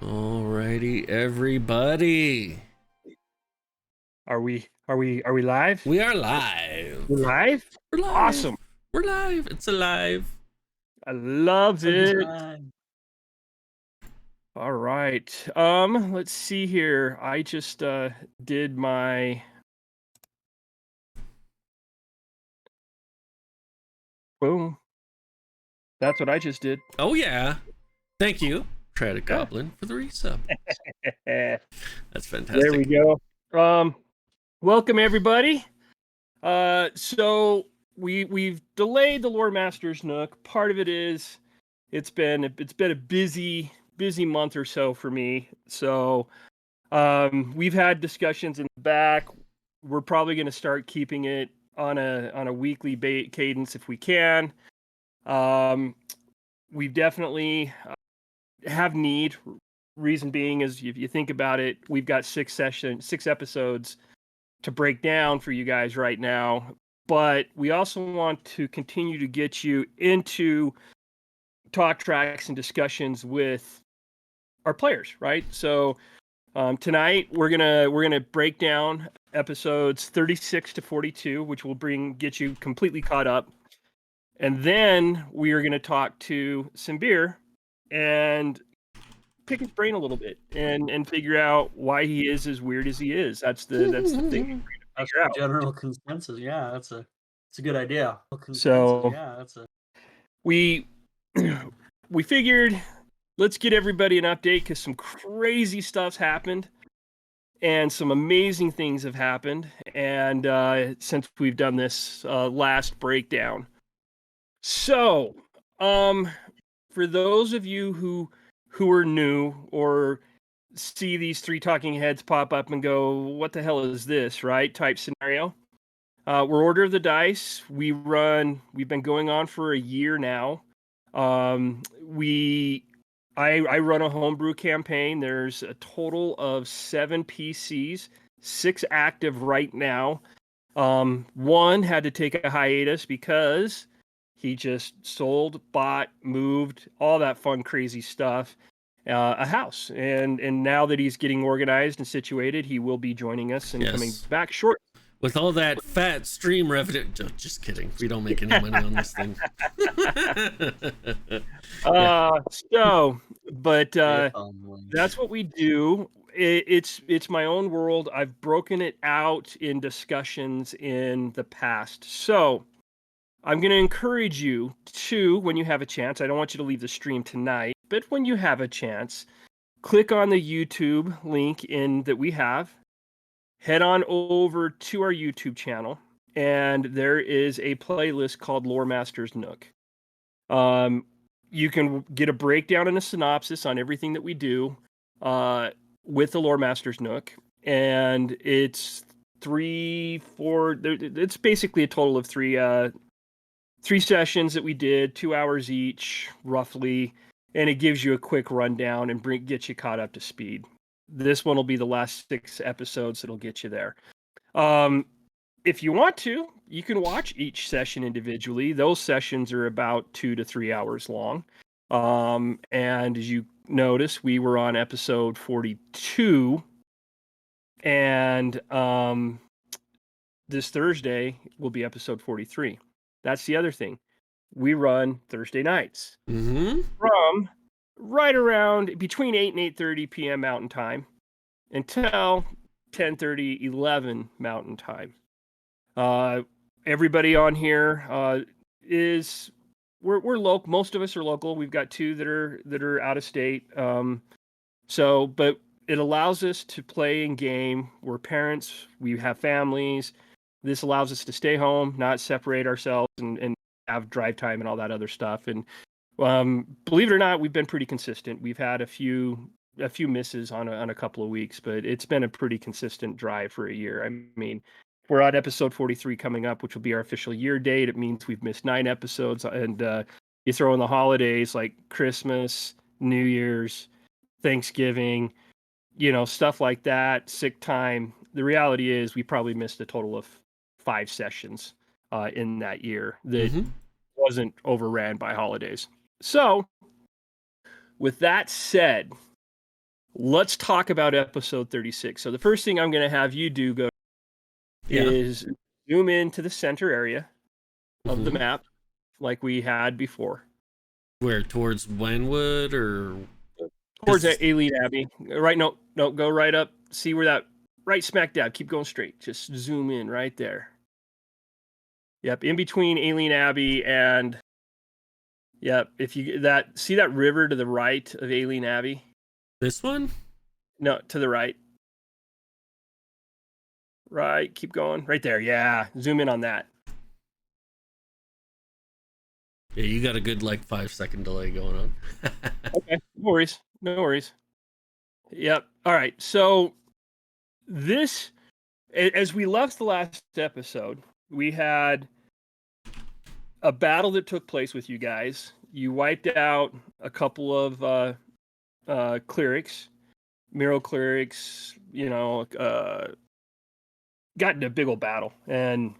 Alrighty, everybody. Are we live? We are live. We're live? We're live. Awesome. We're live. It's alive. I loved it. Time. All right. Let's see here. I just did my boom. That's what I just did. Oh yeah. Thank you, Tragic Goblin, for the resub. There That's fantastic. we go. Welcome everybody. So we've delayed the Lore Masters Nook. Part of it is it's been a busy month or so for me. So we've had discussions in the back. We're probably going to start keeping it on a weekly cadence if we can. We definitely have need. Reason being is if you think about it, we've got 6 episodes to break down for you guys right now. But we also want to continue to get you into talk tracks and discussions with our players, right? So tonight we're gonna break down episodes 36 to 42, which will get you completely caught up, and then we are gonna talk to Simbir and pick his brain a little bit and figure out why he is as weird as he is. That's the thing. That's the general consensus. Yeah, that's a good idea. So yeah, that's a we figured let's get everybody an update because some crazy stuff's happened and some amazing things have happened. And since we've done this last breakdown, so for those of you who are new or see these 3 talking heads pop up and go, "What the hell is this?" Right? Type scenario. We're Order of the Dice. We've been going on for a year now. I run a homebrew campaign. There's a total of 7 PCs, 6 active right now. One had to take a hiatus because he just sold, bought, moved, all that fun, crazy stuff, a house. And now that he's getting organized and situated, he will be joining us and coming back shortly. With all that fat stream revenue. Just kidding. We don't make any money on this thing. That's what we do. It's my own world. I've broken it out in discussions in the past. So I'm going to encourage you to, when you have a chance, I don't want you to leave the stream tonight, but when you have a chance, click on the YouTube link that we have. Head on over to our YouTube channel, and there is a playlist called Lore Masters Nook. You can get a breakdown and a synopsis on everything that we do with the Lore Masters Nook, and it's 3-4. It's basically a total of 3 sessions that we did, 2 hours each, roughly, and it gives you a quick rundown and get you caught up to speed. This one will be the last 6 episodes that'll get you there. If you want to, you can watch each session individually. Those sessions are about 2 to 3 hours long. And as you notice, we were on episode 42. And this Thursday will be episode 43. That's the other thing. We run Thursday nights from right around between 8 and 8:30 p.m. Mountain Time until 10:30, 11 Mountain Time. Everybody on here we're local. Most of us are local. We've got 2 that are out of state. But it allows us to play in game. We're parents. We have families. This allows us to stay home, not separate ourselves, and have drive time and all that other stuff. And believe it or not, we've been pretty consistent. We've had a few misses on a couple of weeks, but it's been a pretty consistent drive for a year. I mean, we're on episode 43 coming up, which will be our official year date. It means we've missed 9 episodes, and you throw in the holidays like Christmas, New Year's, Thanksgiving, stuff like that, sick time. The reality is we probably missed a total of 5 sessions in that year that wasn't overran by holidays. So with that said, let's talk about episode 36. So the first thing I'm going to have you do is zoom into the center area of the map like we had before. Where, towards Wenwood or towards that Alien Abbey? Right? No, go right up. See where that right smack dab. Keep going straight. Just zoom in right there. Yep, in between Alien Abbey and if you see that river to the right of Alien Abbey. This one? No, to the right. Right, keep going. Right there. Yeah, zoom in on that. Yeah, you got a good 5-second delay going on. Okay, no worries. Yep. All right. So this, as we left the last episode, we had a battle that took place with you guys. You wiped out a couple of clerics, Miro clerics. Got into a big old battle, and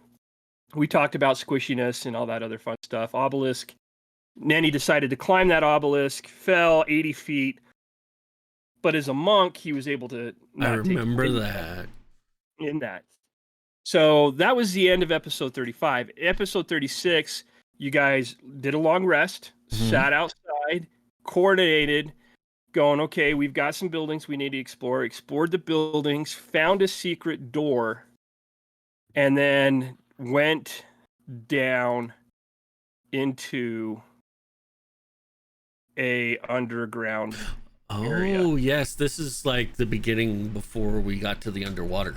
we talked about squishiness and all that other fun stuff. Obelisk. Nenny decided to climb that obelisk, fell 80 feet, but as a monk, he was able to not I remember that. In that. So that was the end of episode 35. Episode 36, you guys did a long rest, sat outside, coordinated, going, okay, we've got some buildings we need to explore, explored the buildings, found a secret door, and then went down into a underground area. Oh, yes. This is like the beginning before we got to the underwater.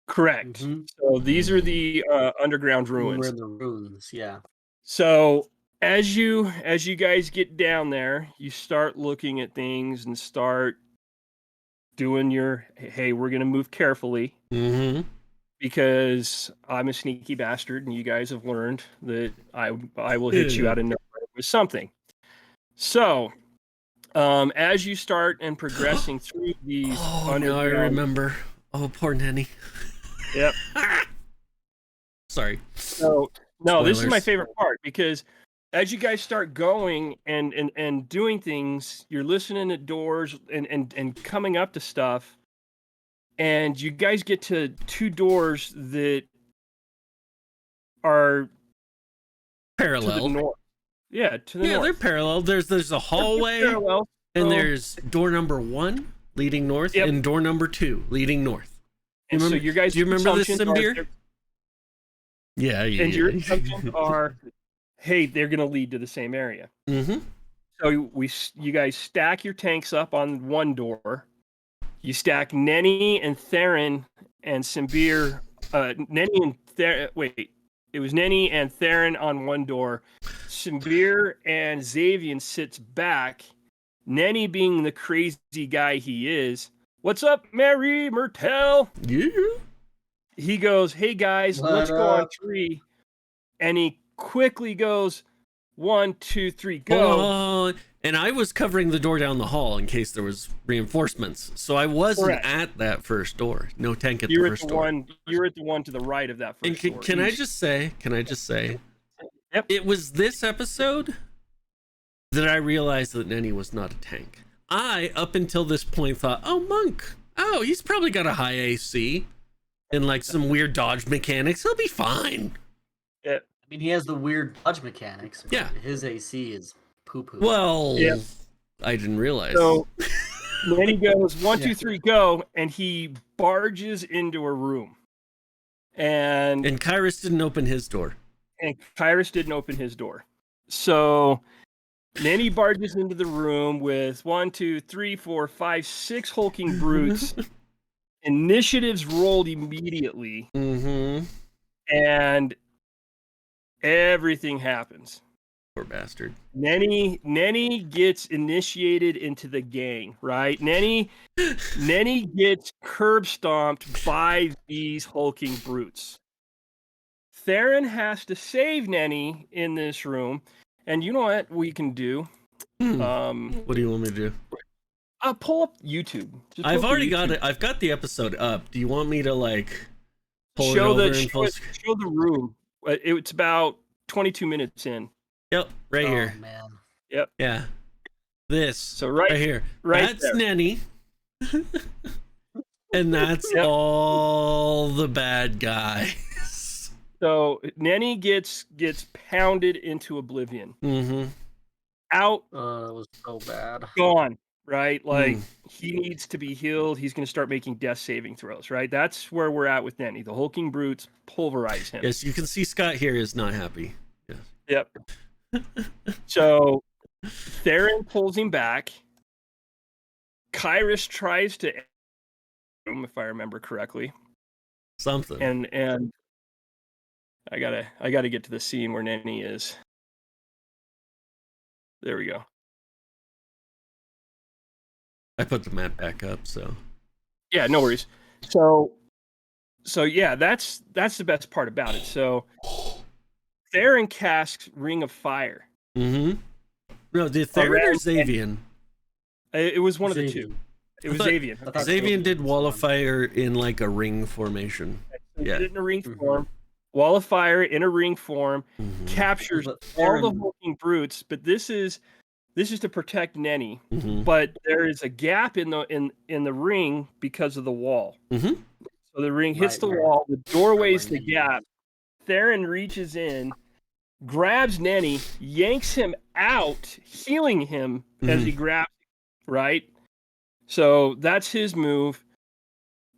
Correct. So these are the underground ruins. Where the ruins, yeah. So as you guys get down there, you start looking at things and start doing your, hey, we're going to move carefully. Because I'm a sneaky bastard, and you guys have learned that I will hit you out of nowhere with something. So, as you start and progressing through these underground... now I remember. Oh, poor Nenny. Yep. Sorry. So, no, this is my favorite part, because as you guys start going and doing things, you're listening at doors and coming up to stuff, and you guys get to two doors that are parallel. To the north. Yeah, to the north. Yeah, they're parallel. There's a hallway, and there's door number 1 leading north, and door number 2 leading north. And so you guys, do you remember this, Simbir? Yeah. And your assumptions are, hey, they're going to lead to the same area. So you guys stack your tanks up on one door. You stack Nenny and Theron and Simbir. It was Nenny and Theron on one door. Simbir and Xavian sits back. Nenny, being the crazy guy he is, what's up, Mary Myrtle? Yeah. He goes, hey guys, let's go on 3. And he quickly goes, 1, 2, 3, go. And I was covering the door down the hall in case there was reinforcements. So I wasn't at that first door. No tank at the first door. You were at the one to the right of that first door. Can I just say, Yep. It was this episode that I realized that Nenny was not a tank. I, up until this point, thought, oh, Monk. Oh, he's probably got a high AC and some weird dodge mechanics. He'll be fine. Yeah. I mean, he has the weird dodge mechanics. But yeah. His AC is poo-poo. Well, I didn't realize. So then he goes, 1, 2, 3, go, and he barges into a room. And Kyrus didn't open his door. So then he barges into the room with 1, 2, 3, 4, 5, 6 hulking brutes. Initiatives rolled immediately. And everything happens. Poor bastard. Nenny gets initiated into the gang, right? Nenny gets curb stomped by these hulking brutes. Theron has to save Nenny in this room, and you know what we can do? What do you want me to do? Pull up YouTube. I've already got it. I've got the episode up. Do you want me to pull it over show the room? It's about 22 minutes in. Yep, right here. Man. Yep. Yeah. This. So right here. Right That's there. Nenny. And that's Yep. all the bad guys. So Nenny gets pounded into oblivion. Mm-hmm. Out, It was so bad. gone, right? Like he needs to be healed. He's going to start making death saving throws, right? That's where we're at with Nenny. The hulking brutes pulverize him. Yes, you can see Scott here is not happy. Yes. Yep. So Theron pulls him back. Kyrus tries to, if I remember correctly, Something. and I gotta get to the scene where Nenny is. There we go. I put the map back up, so Yeah, no worries. So yeah, that's the best part about it. So Theron casts Ring of Fire. Mm-hmm. No, did Theron or Xavian? It was one of the Xavian. two. It was Xavian. Xavian did Wall of Fire in like a ring formation. So Yeah. did it in a ring form. Wall of Fire in a ring form, captures all the hulking brutes, but this is to protect Nenny. But there is a gap in the ring because of the wall. So the ring hits the wall, the doorway's the gap. Theron reaches in, grabs Nenny, yanks him out, healing him as he grabs him, right? So that's his move.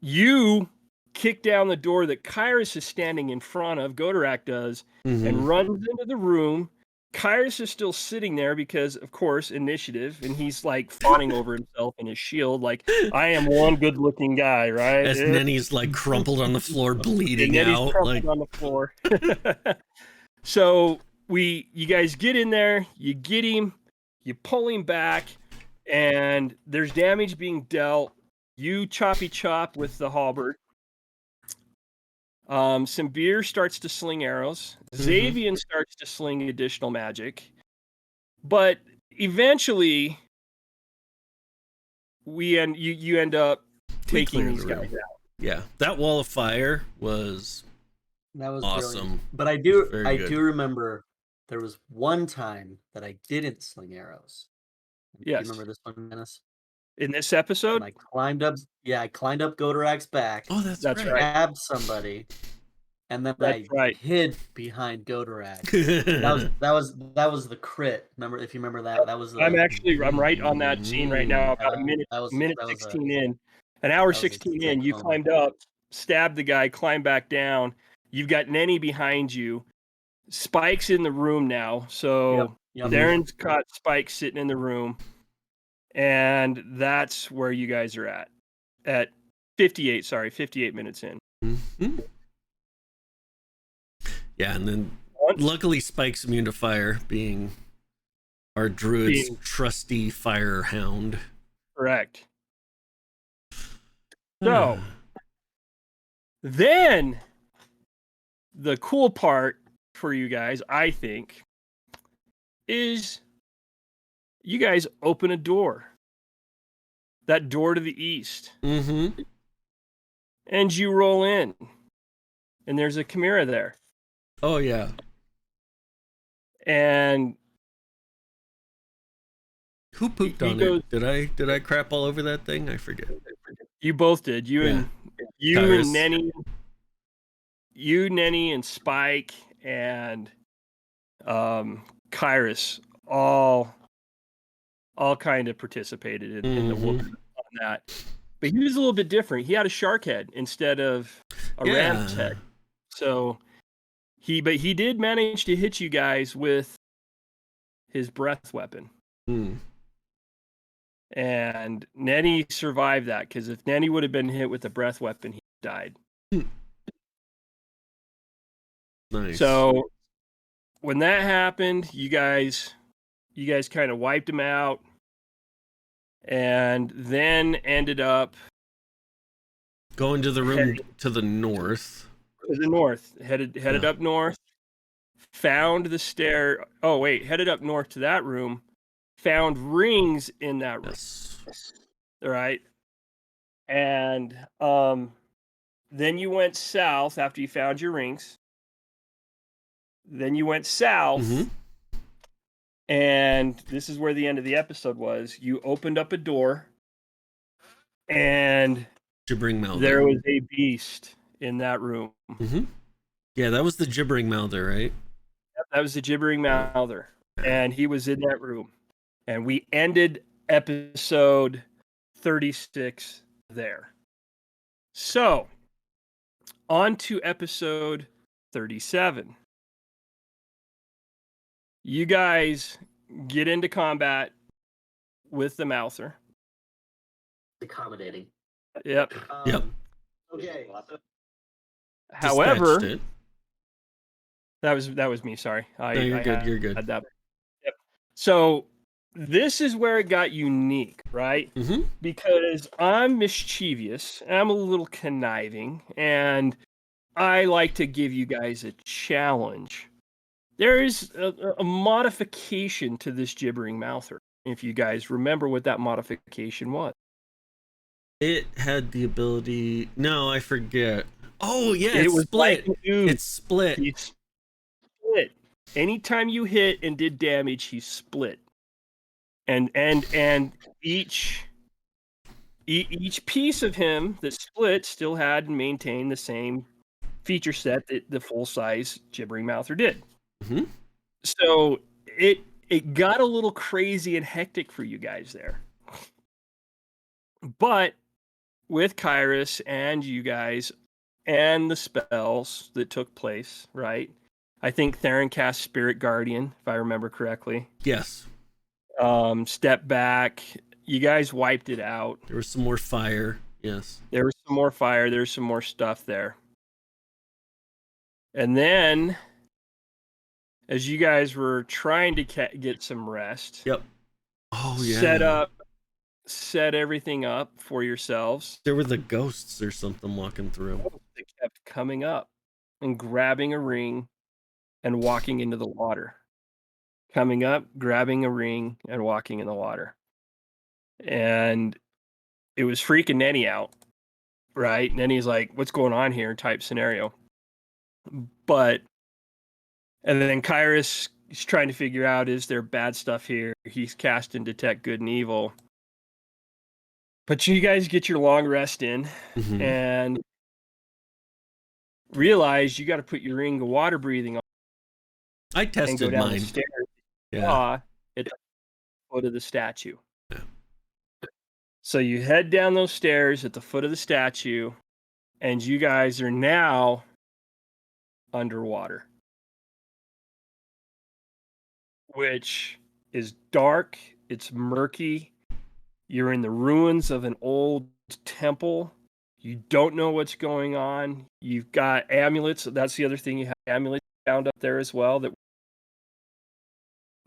You kick down the door that Kyrus is standing in front of, Godorak does, and runs into the room. Kyrus is still sitting there because, of course, initiative, and he's like fawning over himself and his shield, like, I am one good-looking guy, right? As Nenny's like crumpled on the floor, bleeding out. Like on the floor. So you guys get in there, you get him, you pull him back, and there's damage being dealt. You choppy chop with the halberd. Symbir starts to sling arrows. Xavian starts to sling additional magic. But eventually, you end up taking these guys out. Yeah, that Wall of Fire was awesome. Brilliant. But I do remember there was one time that I didn't sling arrows. Do you remember this one, Dennis? In this episode? And I climbed up Godorak's back. Oh, that's right. Grabbed somebody, and then I hid behind Godorak. that was the crit. If you remember that was. I'm right on that scene right now. About a minute 16 in, an hour 16 in. You climbed up, stabbed the guy, climbed back down. You've got Nenny behind you. Spike's in the room now, so Darren's caught Spike sitting in the room. And that's where you guys are at 58 minutes in. Yeah, and then luckily Spike's immune to fire, being our druid's trusty fire hound. Correct. So then the cool part for you guys, I think, is you guys open a door. That door to the east. And you roll in. And there's a chimera there. Oh, yeah. And who pooped on it? Did I crap all over that thing? I forget. You both did. You and Nenny. You, Nenny, and Spike and Kyrus all kind of participated in the whooping on that. But he was a little bit different. He had a shark head instead of a ram's head. So he did manage to hit you guys with his breath weapon. And Nenny survived that, because if Nenny would have been hit with a breath weapon, he died. Nice. So when that happened, you guys kind of wiped him out, and then ended up going to the room to the north. To the north, headed up north, found the stair. Oh wait, headed up north to that room, found rings in that room. All right, and then you went south after you found your rings. Then you went south, and this is where the end of the episode was. You opened up a door, And Gibbering Mouther. There was a beast in that room. Mm-hmm. Yeah, that was the Gibbering Mouther, right? Yep, that was the Gibbering Mouther. And he was in that room. And we ended episode 36 there. So, on to episode 37. You guys get into combat with the Mouther. Accommodating. Yep. Yep. Okay. However, that was me. Sorry. You're good. You're good. That. Yep. So this is where it got unique, right? Mm-hmm. Because I'm mischievous, I'm a little conniving, and I like to give you guys a challenge. There is a modification to this Gibbering Mouther. If you guys remember what that modification was. It had the ability. No, I forget. Oh yeah, it was split. Like it's split. He split. Anytime you hit and did damage, he split. And each piece of him that split still had and maintained the same feature set that the full size Gibbering Mouther did. Mm-hmm. So it got a little crazy and hectic for you guys there. But with Kyrus and you guys and the spells that took place, right? I think Theron cast Spirit Guardian, if I remember correctly. Yes. Step back. You guys wiped it out. There was some more fire. Yes. There was some more fire. There's some more stuff there. And then, as you guys were trying to get some rest. Yep. Oh, yeah. Set everything up for yourselves. There were the ghosts or something walking through. They kept coming up and grabbing a ring and walking into the water. Coming up, grabbing a ring and walking in the water. And it was freaking Nenny out, right? Nenny's like, what's going on here type scenario. And then Kyrus is trying to figure out, is there bad stuff here? He's casting Detect Good and Evil. But you guys get your long rest in and realize you got to put your ring of water breathing on. I tested and go down mine. The stairs at the foot of the statue. Yeah. So you head down those stairs at the foot of the statue, and you guys are now underwater, which is dark. It's murky. You're in the ruins of an old temple. You don't know what's going on. You've got amulets. That's the other thing. You have amulets found up there as well.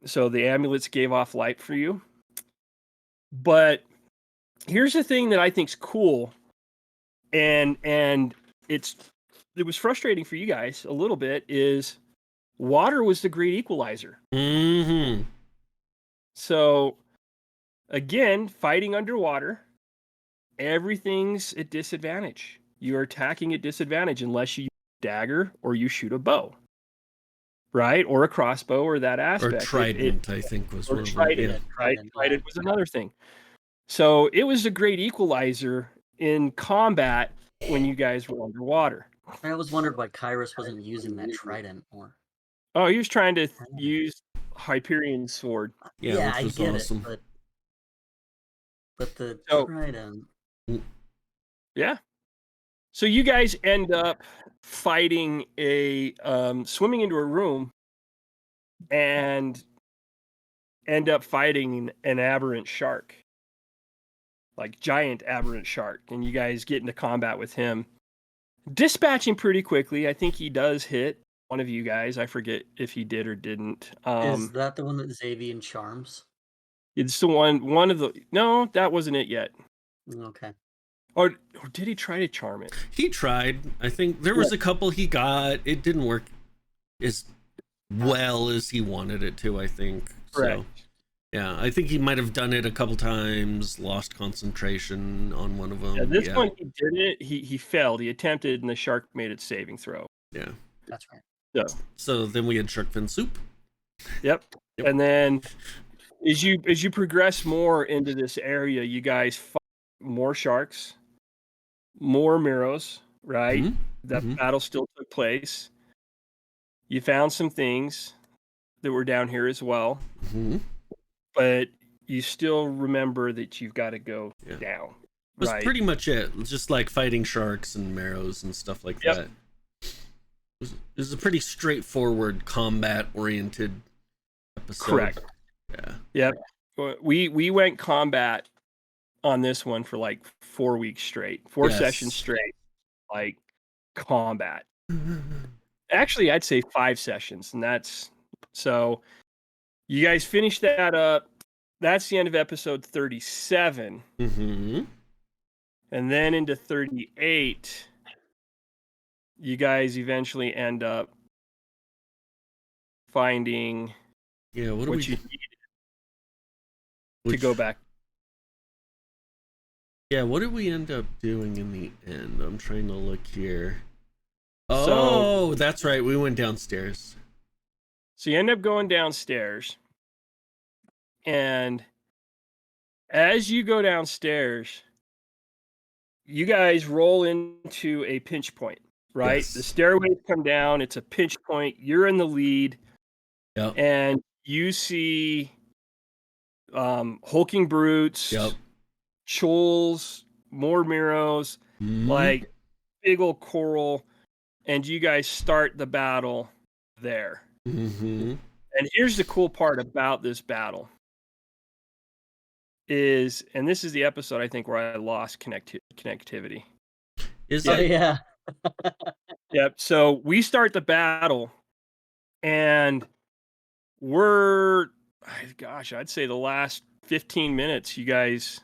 So the amulets gave off light for you. But here's the thing that I think's cool, and it was frustrating for you guys a little bit, is water was the great equalizer. Mm-hmm. So again, fighting underwater, everything's at disadvantage. You're attacking at disadvantage unless you use a dagger or you shoot a bow, right? Or a crossbow or that aspect. Or trident, I think was one of them. Trident, right? Trident was another thing. So it was a great equalizer in combat when you guys were underwater. I always wondered why Kyrus wasn't using that trident more. Oh, he was trying to use Hyperion's sword. Yeah, I get awesome. it, but the trident. Yeah. So you guys end up fighting swimming into a room and end up fighting an aberrant shark. Like giant aberrant shark. And you guys get into combat with him. Dispatching pretty quickly. I think he does hit one of you guys. I forget if he did or didn't. Is that the one that Xavier charms? It's the one of the... No, that wasn't it yet. Okay. Or did he try to charm it? He tried. I think there was a couple he got. It didn't work as well as he wanted it to, I think. Correct. So, yeah, I think he might have done it a couple times, lost concentration on one of them. Yeah, this one he did it. He failed. He attempted, and the shark made its saving throw. Yeah. That's right. So then we had shark fin soup. Yep. And then as you progress more into this area, you guys fight more sharks, more Miros, right? Mhm. That Mhm. battle still took place. You found some things that were down here as well, Mhm. but you still remember that you've got to go Yeah. down. Was Right. pretty much it. Just like fighting sharks and marrows and stuff like Yep. that. It was a pretty straightforward combat-oriented episode. Correct. Yeah. Yep. We went combat on this one for like 4 weeks straight, 4 sessions straight, like combat. Actually, I'd say 5 sessions, and that's so you guys finish that up. That's the end of episode 37. Mm-hmm. And then into 38, you guys eventually end up finding what you need to go back. Yeah, what did we end up doing in the end? I'm trying to look here. So, Oh, that's right. We went downstairs. So you end up going downstairs, and as you go downstairs, you guys roll into a pinch point, right? Yes. The stairways come down. It's a pinch point. You're in the lead. Yep. And you see hulking brutes, Yep. shoals, more Miros, like big old coral, and you guys start the battle there. Mm-hmm. And here's the cool part about this battle is, and this is the episode I think where I lost connectivity. Is Oh, it? yeah. Yep. So we start the battle, and we're, gosh, I'd say the last 15 minutes, you guys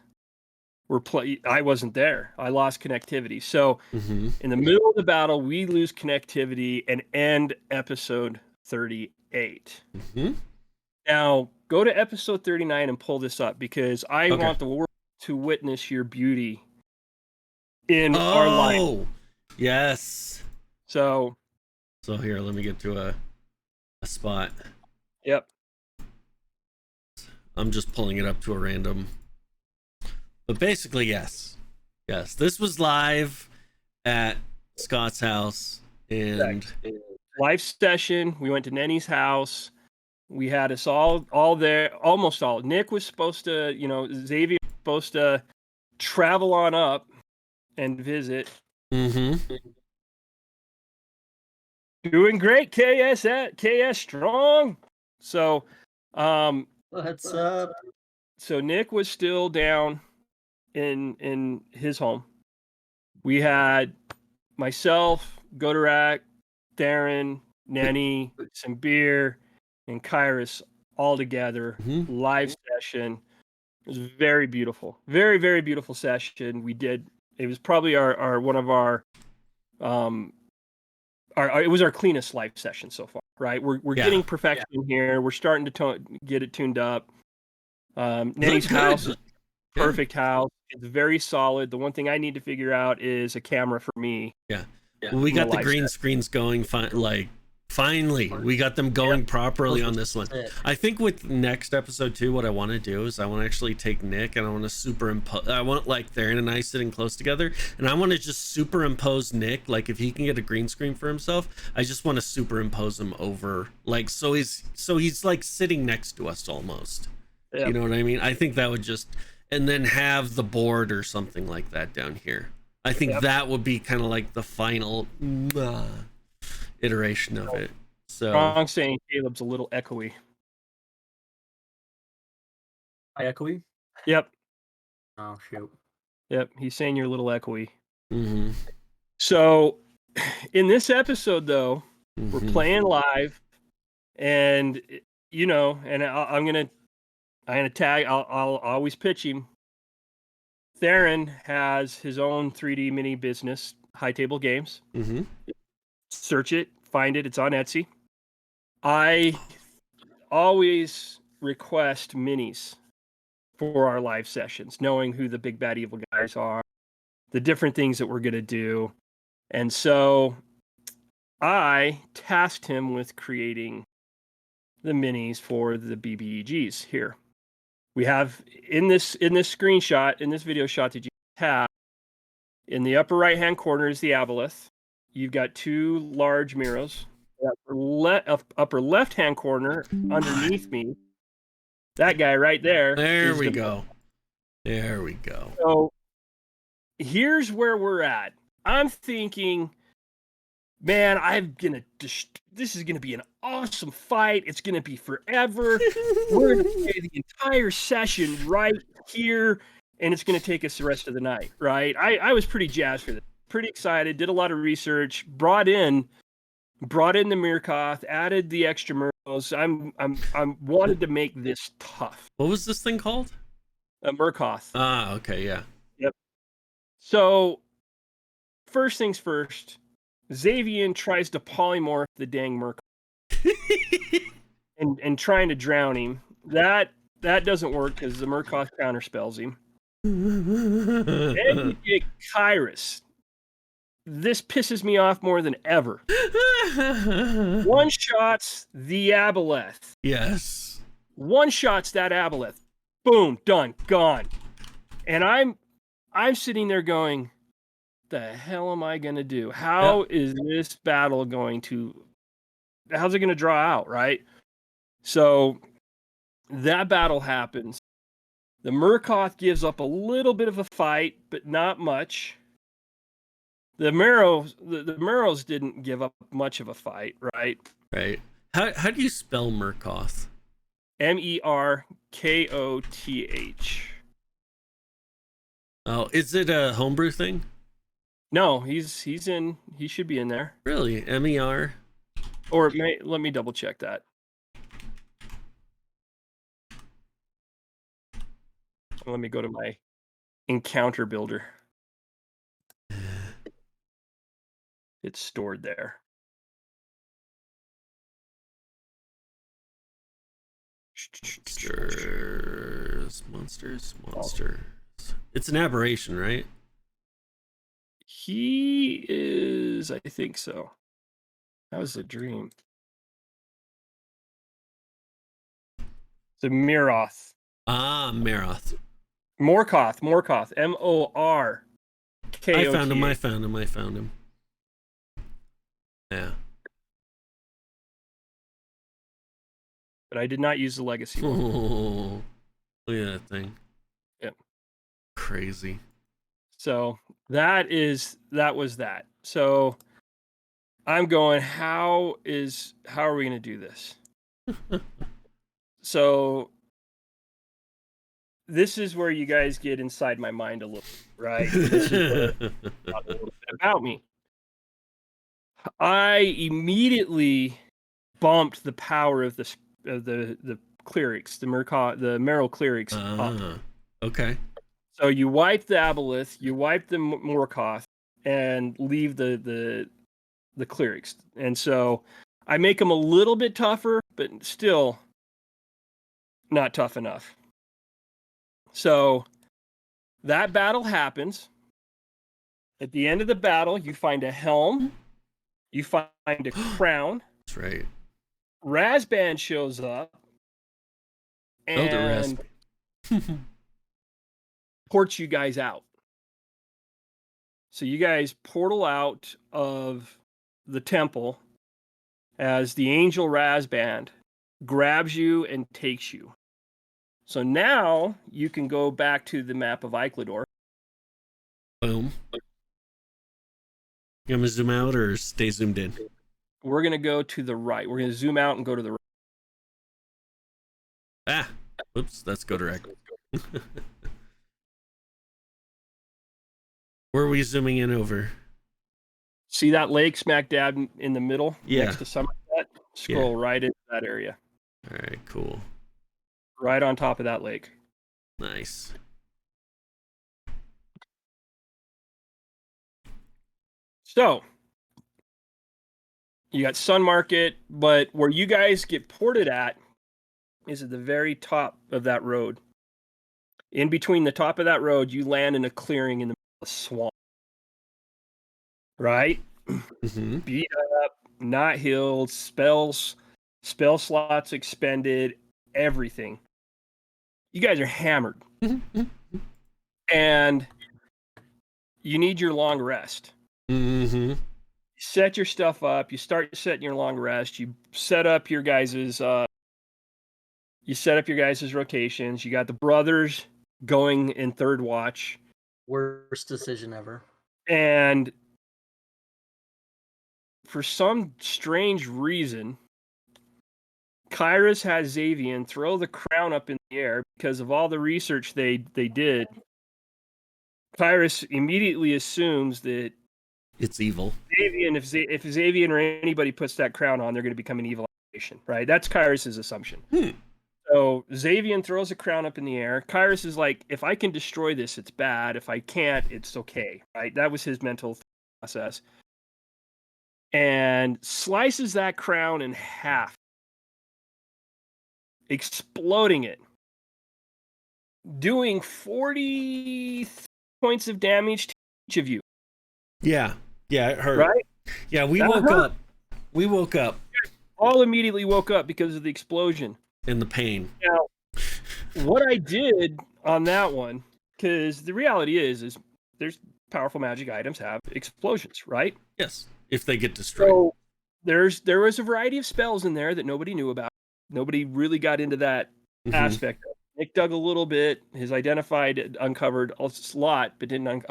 were I wasn't there. I lost connectivity. So in the middle of the battle, we lose connectivity and end episode 38. Now go to episode 39 and pull this up, because I want the world to witness your beauty in our life. Oh, yes. So here, let me get to a spot. Yep. I'm just pulling it up to a random. But basically, yes. Yes, this was live at Scott's house. And live session. We went to Nenny's house. We had us all there, almost all. Nick was supposed to, Xavier was supposed to travel on up and visit. Doing great, KS strong. So, what's up? So Nick was still down in his home. We had myself, Godorak, Darren, Nenny, some beer, and Kairos all together, live session. It was very beautiful. Very, very beautiful session. It was probably one of our it was our cleanest live session so far, right? We're getting perfection here. We're starting to get it tuned up. Nenny's house is perfect house. It's very solid. The one thing I need to figure out is a camera for me. Yeah. Well, we got the green screens going finally we got them going properly on this one. I think with next episode too, what I want to do is I want to actually take Nick and I want to superimpose. I want like Theron and I sitting close together, and I want to just superimpose Nick. Like if he can get a green screen for himself, I just want to superimpose him over, like so he's like sitting next to us almost. You know what I mean? I think that would just, and then have the board or something like that down here. I think that would be kind of like the final iteration of it. So I'm saying Caleb's a little echoey. Echoey? Yep. Oh shoot. Yep, he's saying you're a little echoey. So in this episode though, we're playing live, and and I'm gonna tag. I'll always pitch him. Theron has his own 3D mini business, High Table Games. Search it, find it. It's on Etsy. I always request minis for our live sessions, knowing who the big bad evil guys are, the different things that we're going to do. And so I tasked him with creating the minis for the BBEGs here. We have in this screenshot, in this video shot that you have in the upper right-hand corner is the aboleth. You've got 2 large Miros. Upper left-hand corner, underneath me, that guy right there. There we go. So here's where we're at. I'm thinking, man, this is gonna be an awesome fight. It's gonna be forever. We're gonna play the entire session right here, and it's gonna take us the rest of the night, right? I was pretty jazzed for this, pretty excited, did a lot of research, brought in the Mirkoth, added the extra Murkos. I'm wanted to make this tough. What was this thing called? A Mirkoth. Ah, okay, yeah. Yep. So first things first, Xavian tries to polymorph the dang Mirkoth and trying to drown him. That doesn't work because the Mirkoth counterspells him. Then you get Kyrus. This pisses me off more than ever. One-shots the aboleth. Yes. One-shots that aboleth. Boom, done, gone. And I'm sitting there going, the hell am I going to do? How's this battle going to... How's it going to draw out, right? So that battle happens. The Mirkoth gives up a little bit of a fight, but not much. The Meros didn't give up much of a fight, right? Right. How do you spell Mirkoth? Merkoth. Oh, is it a homebrew thing? No, he should be in there. Really? MER? Or let me double check that. Let me go to my encounter builder. It's stored there. Monsters. It's an aberration, right? He is, I think so. That was a dream. It's a Miroth. Ah, Meroth. Morkoth. Morkoth. I found him. Yeah. But I did not use the legacy one. Oh, look at that thing. Yep. Crazy. So that was that. So I'm going, how are we going to do this? So this is where you guys get inside my mind a little, right? This is a little bit about me. I immediately bumped the power of the clerics, the Merrill clerics up. Okay. So you wipe the aboleth, you wipe the Morkoth, and leave the clerics. And so I make them a little bit tougher, but still not tough enough. So that battle happens. At the end of the battle, you find a helm. You find a crown. That's right. Razban shows up and ports you guys out. So you guys portal out of the temple as the angel Razband grabs you and takes you. So now you can go back to the map of Eiklador. Boom. You want me to zoom out or stay zoomed in? We're going to go to the right. We're going to zoom out and go to the right. Ah, oops, that's go direct. Where are we zooming in over? See that lake smack dab in the middle? Yeah. Next to Somerset? Scroll right into that area. All right, cool. Right on top of that lake. Nice. So, you got Sun Market, but where you guys get ported at is at the very top of that road. In between the top of that road, you land in a clearing in the middle of a swamp. Right? Mm-hmm. Beat up, not healed, spell slots expended, everything. You guys are hammered. And you need your long rest. Mm-hmm. You set your stuff up. You start setting your long rest. You set up your guys's. You set up your guys' rotations. You got the brothers going in third watch. Worst decision ever. And for some strange reason, Kyrus has Xavian throw the crown up in the air because of all the research they did. Kyrus immediately assumes that it's evil. Xavian, if Xavian or anybody puts that crown on, they're going to become an evil nation, right? That's Kyrus's assumption. So Xavian throws a crown up in the air. Kyrus is like, if I can destroy this, it's bad. If I can't, it's okay, right? That was his mental process. And slices that crown in half, exploding it, doing 40 points of damage to each of you. Yeah, it hurt. Right? Yeah, we woke up. We woke up. All immediately woke up because of the explosion. And the pain. Now, what I did on that one, because the reality is there's powerful magic items have explosions, right? Yes, if they get destroyed. So there was a variety of spells in there that nobody knew about. Nobody really got into that aspect. Nick dug a little bit. His identified uncovered a lot, but didn't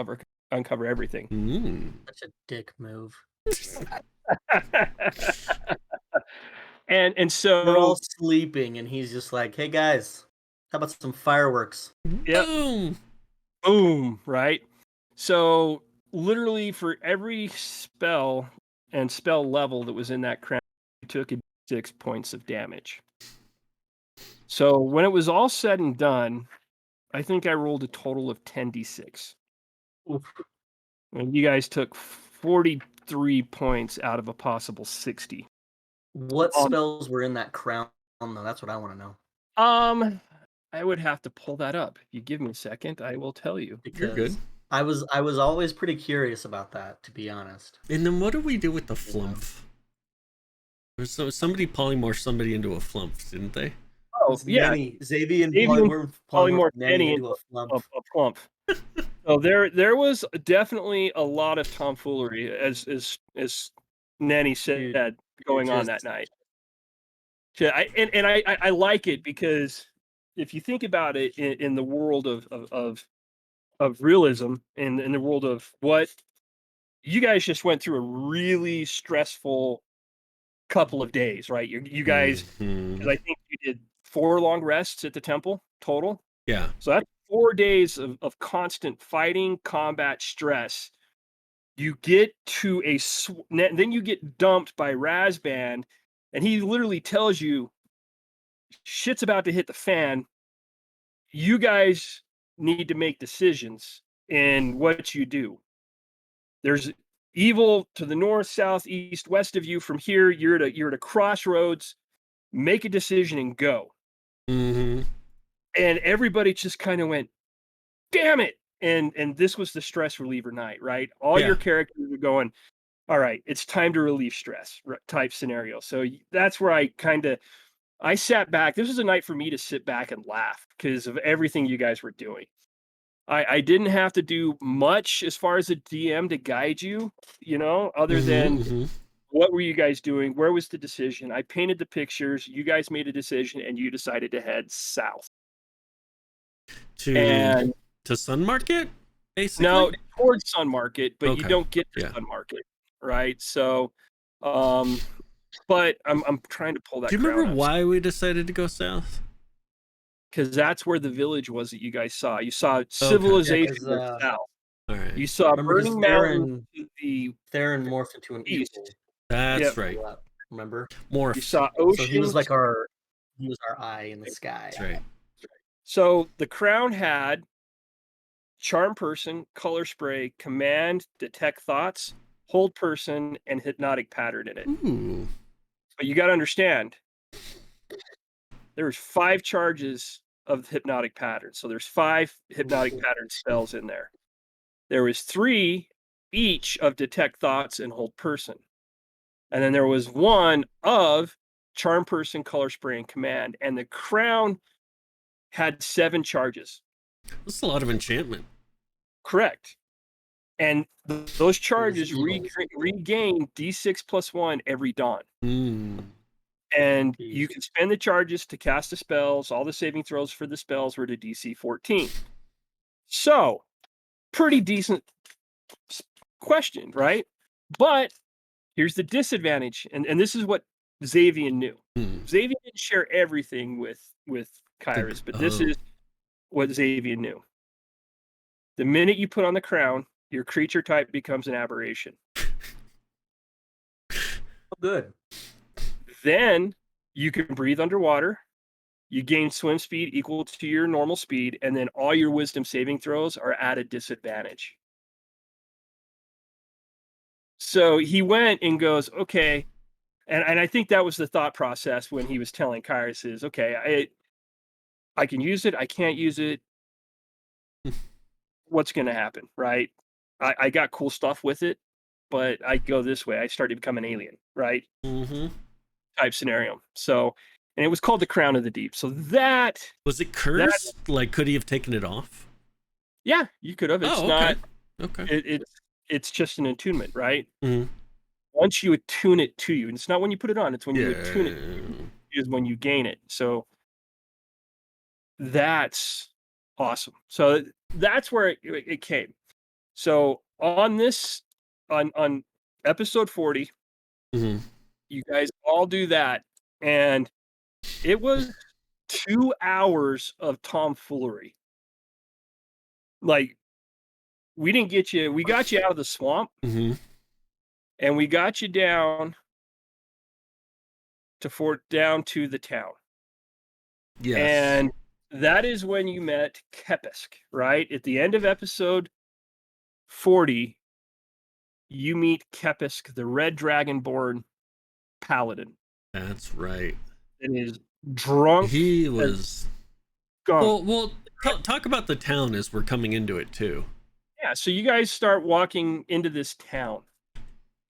uncover everything. Such a dick move. And so we're all sleeping, and he's just like, "Hey guys, how about some fireworks?" Yep. Boom! Right. So literally, for every spell and spell level that was in that crown, you took 6 points of damage. So when it was all said and done, I think I rolled a total of 10d6. Oof. And you guys took 43 points out of a possible 60. What spells were in that crown, though? That's what I want to know. I would have to pull that up. If you give me a second, I will tell you. Because you're good. I was always pretty curious about that, to be honest. And then what do we do with the flump? There's somebody polymorphed somebody into a flump, didn't they? Oh, yeah. Xavian polymorphed Nenny into a flump. A flump. So there was definitely a lot of tomfoolery, as Nanny said, going on that night. I like it because if you think about it in the world of realism, in the world of what you guys just went through, a really stressful couple of days, right? You guys, because I think you did 4 long rests at the temple total. Yeah. So that's 4 days of constant fighting, combat, stress. You get to then you get dumped by Razband, and he literally tells you, shit's about to hit the fan. You guys need to make decisions in what you do. There's evil to the north, south, east, west of you. From here, you're at a crossroads. Make a decision and go. And everybody just kind of went, damn it. And this was the stress reliever night, right? All your characters are going, all right, it's time to relieve stress type scenario. So that's where I sat back. This was a night for me to sit back and laugh because of everything you guys were doing. I didn't have to do much as far as a DM to guide you, other than what were you guys doing? Where was the decision? I painted the pictures. You guys made a decision, and you decided to head south. To Sun Market, basically? No, towards Sun Market, but you don't get to Sun Market, right? So, but I'm trying to pull that. Do you remember why we decided to go south? Because that's where the village was that you guys saw. You saw civilization south. All right. You saw Burning Mountain to the Theron morphed into an east. eagle. That's right. Remember? Morphed. You saw oceans. So he was like our eye in the sky. That's right. So the crown had Charm Person, Color Spray, Command, Detect Thoughts, Hold Person, and Hypnotic Pattern in it. Ooh. But you got to understand, there's 5 charges of Hypnotic Pattern. So there's 5 Hypnotic Pattern spells in there. There was 3 each of Detect Thoughts and Hold Person. And then there was 1 of Charm Person, Color Spray, and Command. And the crown had 7 charges. That's a lot of enchantment. Correct. And those charges regain D6 plus 1 every dawn. And you can spend the charges to cast the spells. All the saving throws for the spells were to DC 14. So, pretty decent question, right? But here's the disadvantage, and this is what Xavier knew. Xavier didn't share everything with Kyrus, but this is what Xavier knew. The minute you put on the crown, your creature type becomes an aberration. Good. Then you can breathe underwater. You gain swim speed equal to your normal speed, and then all your wisdom saving throws are at a disadvantage. So he went and goes, okay, and I think that was the thought process when he was telling Kyrus is, okay, I can use it, I can't use it. What's going to happen, right? I got cool stuff with it, but I go this way. I start to become an alien, right? Type scenario. So, and it was called the Crown of the Deep. So that was it cursed? Like, could he have taken it off? Yeah, you could have. It's not. Okay. It's just an attunement, right? Once you attune it to you, and it's not when you put it on. It's when you attune it. Is when you gain it. So that's awesome. So that's where it came. So on this, on episode 40, you guys all do that, and it was 2 hours of tomfoolery. Like, we didn't get you. We got you out of the swamp, and we got you down to the town. Yes. And that is when you met Kepisk, right? At the end of episode 40, you meet Kepisk, the red dragonborn paladin. That's right. And is drunk. He was gone. Well, talk about the town as we're coming into it too. Yeah, so you guys start walking into this town.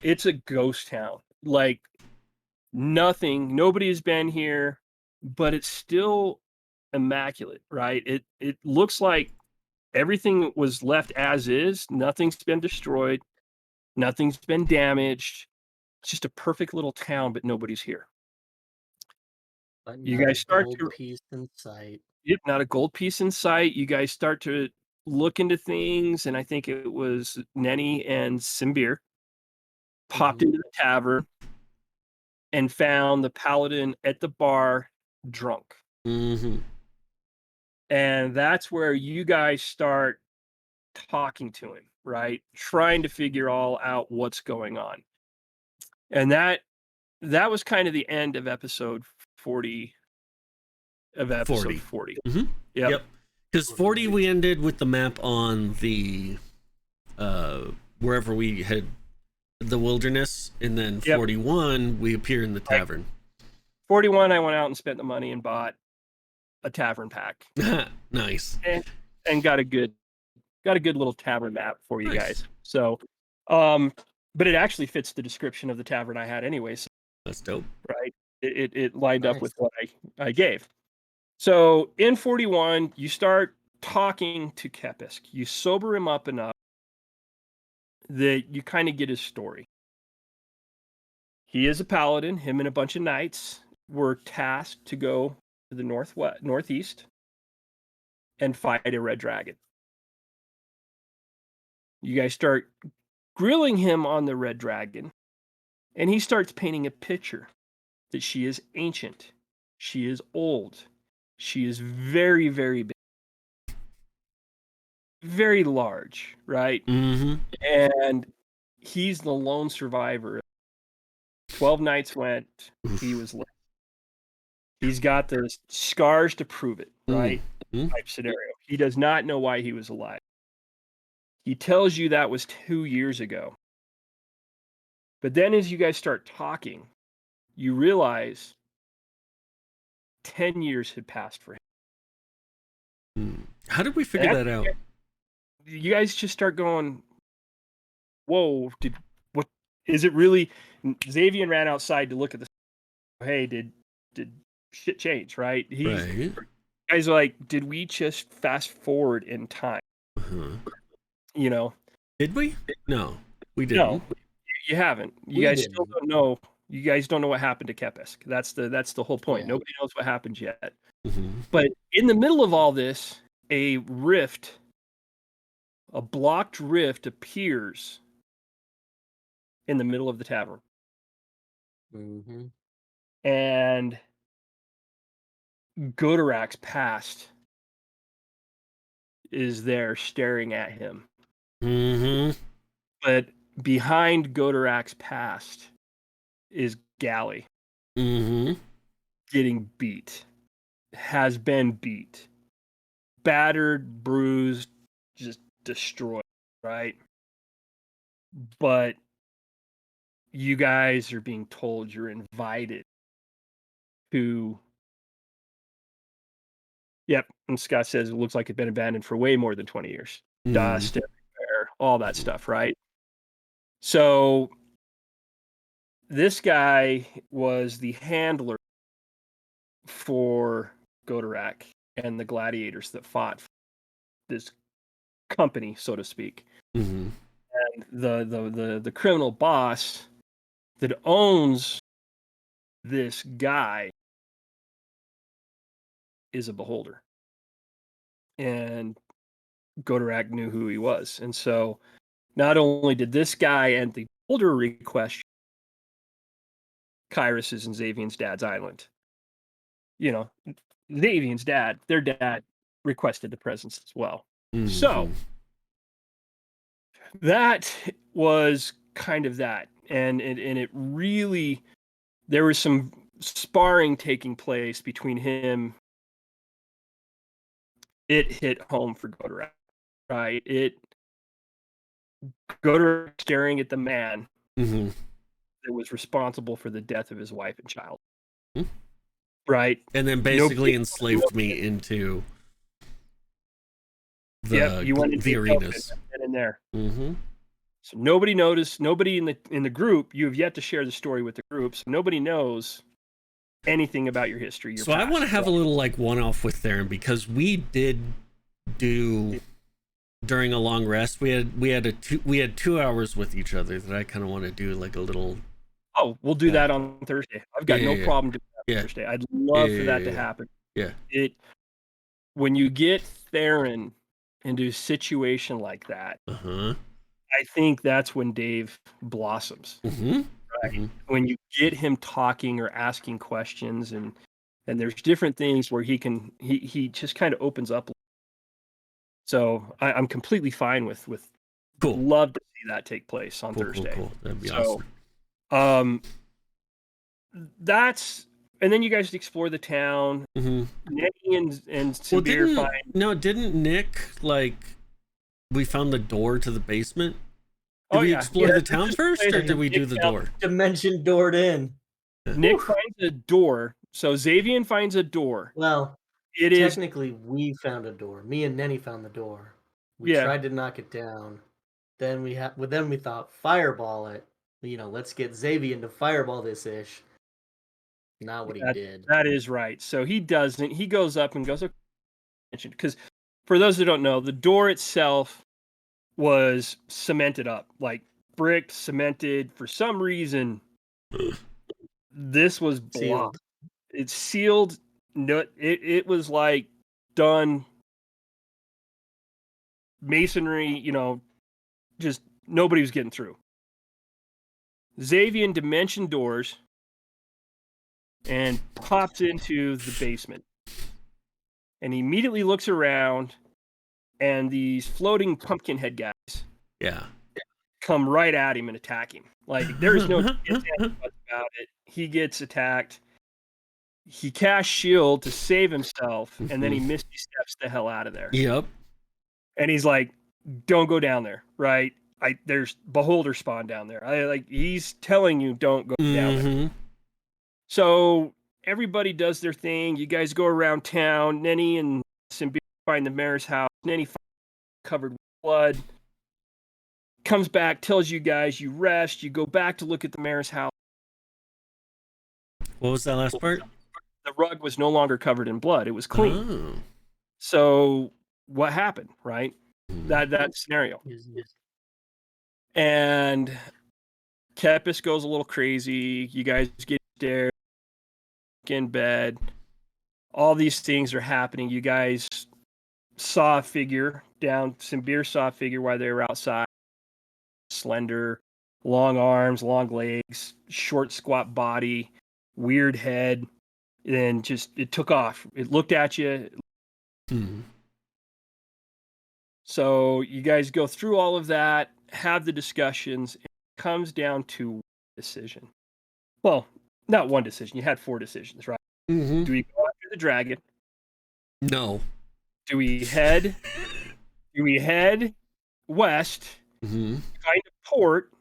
It's a ghost town. Like, nobody has been here, but it's still immaculate, right? It looks like everything was left as is. Nothing's been destroyed. Nothing's been damaged. It's just a perfect little town, but nobody's here. But you guys start to piece in sight. Yep, not a gold piece in sight. You guys start to look into things, and I think it was Nenny and Simbir popped into the tavern and found the paladin at the bar drunk. And that's where you guys start talking to him, right? Trying to figure all out what's going on. And that was kind of the end of episode 40 of episode 40. Yep. Because 40 we ended with the map on the wherever we had the wilderness, and then 41 we appear in the tavern. 41 I went out and spent the money and bought a tavern pack. Nice. And got a good little tavern map for you guys. So but it actually fits the description of the tavern I had anyway. So that's dope. Right. It lined up with what I gave. So in 41, you start talking to Kepisk. You sober him up enough that you kind of get his story. He is a paladin. Him and a bunch of knights were tasked to go to the northeast and fight a red dragon. You guys start grilling him on the red dragon, and he starts painting a picture that she is ancient. She is old. She is very, very big. Very large, right? And he's the lone survivor. 12 nights went, he was left. He's got the scars to prove it, right? Type scenario. He does not know why he was alive. He tells you that was 2 years ago. But then as you guys start talking, you realize 10 years had passed for him. How did we figure that out? You guys just start going, whoa, what is it really? Xavier ran outside to look at the, hey, did shit change, right? Guys are like, did we just fast forward in time? You know? Did we? No, we didn't. No, you haven't. You guys still don't know. You guys don't know what happened to Kepesk. That's the whole point. Yeah. Nobody knows what happened yet. But in the middle of all this, a blocked rift appears in the middle of the tavern. And Godorak's past is there staring at him. But behind Godorak's past is Galley. Getting beat. Has been beat. Battered, bruised, just destroyed, right? But you guys are being told you're invited to... Yep, and Scott says it looks like it's been abandoned for way more than 20 years. Dust everywhere, all that stuff, right? So this guy was the handler for Godorak and the gladiators that fought for this company, so to speak. And the criminal boss that owns this guy is a beholder. And Godorak knew who he was. And so not only did this guy and the beholder request Kyrus's and Xavian's dad's island, you know, Xavian's dad, their dad requested the presence as well. So that was kind of that. And it really, there was some sparring taking place between him. It hit home for Godorak, right? Godorak staring at the man that was responsible for the death of his wife and child. Right? And then basically enslaved me into the arenas. In there. So nobody noticed, nobody in the group, you have yet to share the story with the group, so nobody knows anything about your history. So I want to have a little like one-off with Theron, because we did do during a long rest. We had 2 hours with each other that I kind of want to do like a little. Oh, we'll do that on Thursday. I've got no problem doing that Thursday. I'd love for that to happen. Yeah. When you get Theron into a situation like that, I think that's when Dave blossoms. Right? When you get him talking or asking questions, and there's different things where he just kind of opens up. So I'm completely fine with cool. Love to see that take place on Thursday. Cool. That'd be awesome. And then you guys explore the town. Nettie and Sabir didn't Nick, like, we found the door to the basement? Did we explore the town first, or did we do the door? Dimension doored in. Nick finds a door. So Xavian finds a door. Well, technically we found a door. Me and Nenny found the door. We tried to knock it down. Then we thought fireball it. Let's get Xavian to fireball this ish. Not what he did. That is right. So he doesn't. He goes up and goes, because for those who don't know, the door itself was cemented up, like bricked, cemented. For some reason, this was blocked. It's sealed. No, it was like done masonry. Just nobody was getting through. Xavian dimension doors and pops into the basement. And he immediately looks around, and these floating pumpkin head guys come right at him and attack him. Like, there's no about it. He gets attacked. He casts shield to save himself, and then he misty steps the hell out of there. Yep. And he's like, don't go down there, right? There's beholder spawn down there. He's telling you don't go down there. So everybody does their thing. You guys go around town. Nenny and Simbir find the mayor's house. Nenny covered with blood. Comes back, tells you guys you rest. You go back to look at the mayor's house. What was that last part? The rug was no longer covered in blood. It was clean. So what happened, right? That scenario. And Kepis goes a little crazy. You guys get there, in bed. All these things are happening. You guys saw a figure down, Simbir saw a figure while they were outside. Slender, long arms, long legs, short, squat body, weird head. And just, it took off. It looked at you. So you guys go through all of that, have the discussions. It comes down to one decision. Well, not one decision. You had 4 decisions, right? Mm-hmm. Do we go after the dragon? No. Do we head west, Mm-hmm. find a port,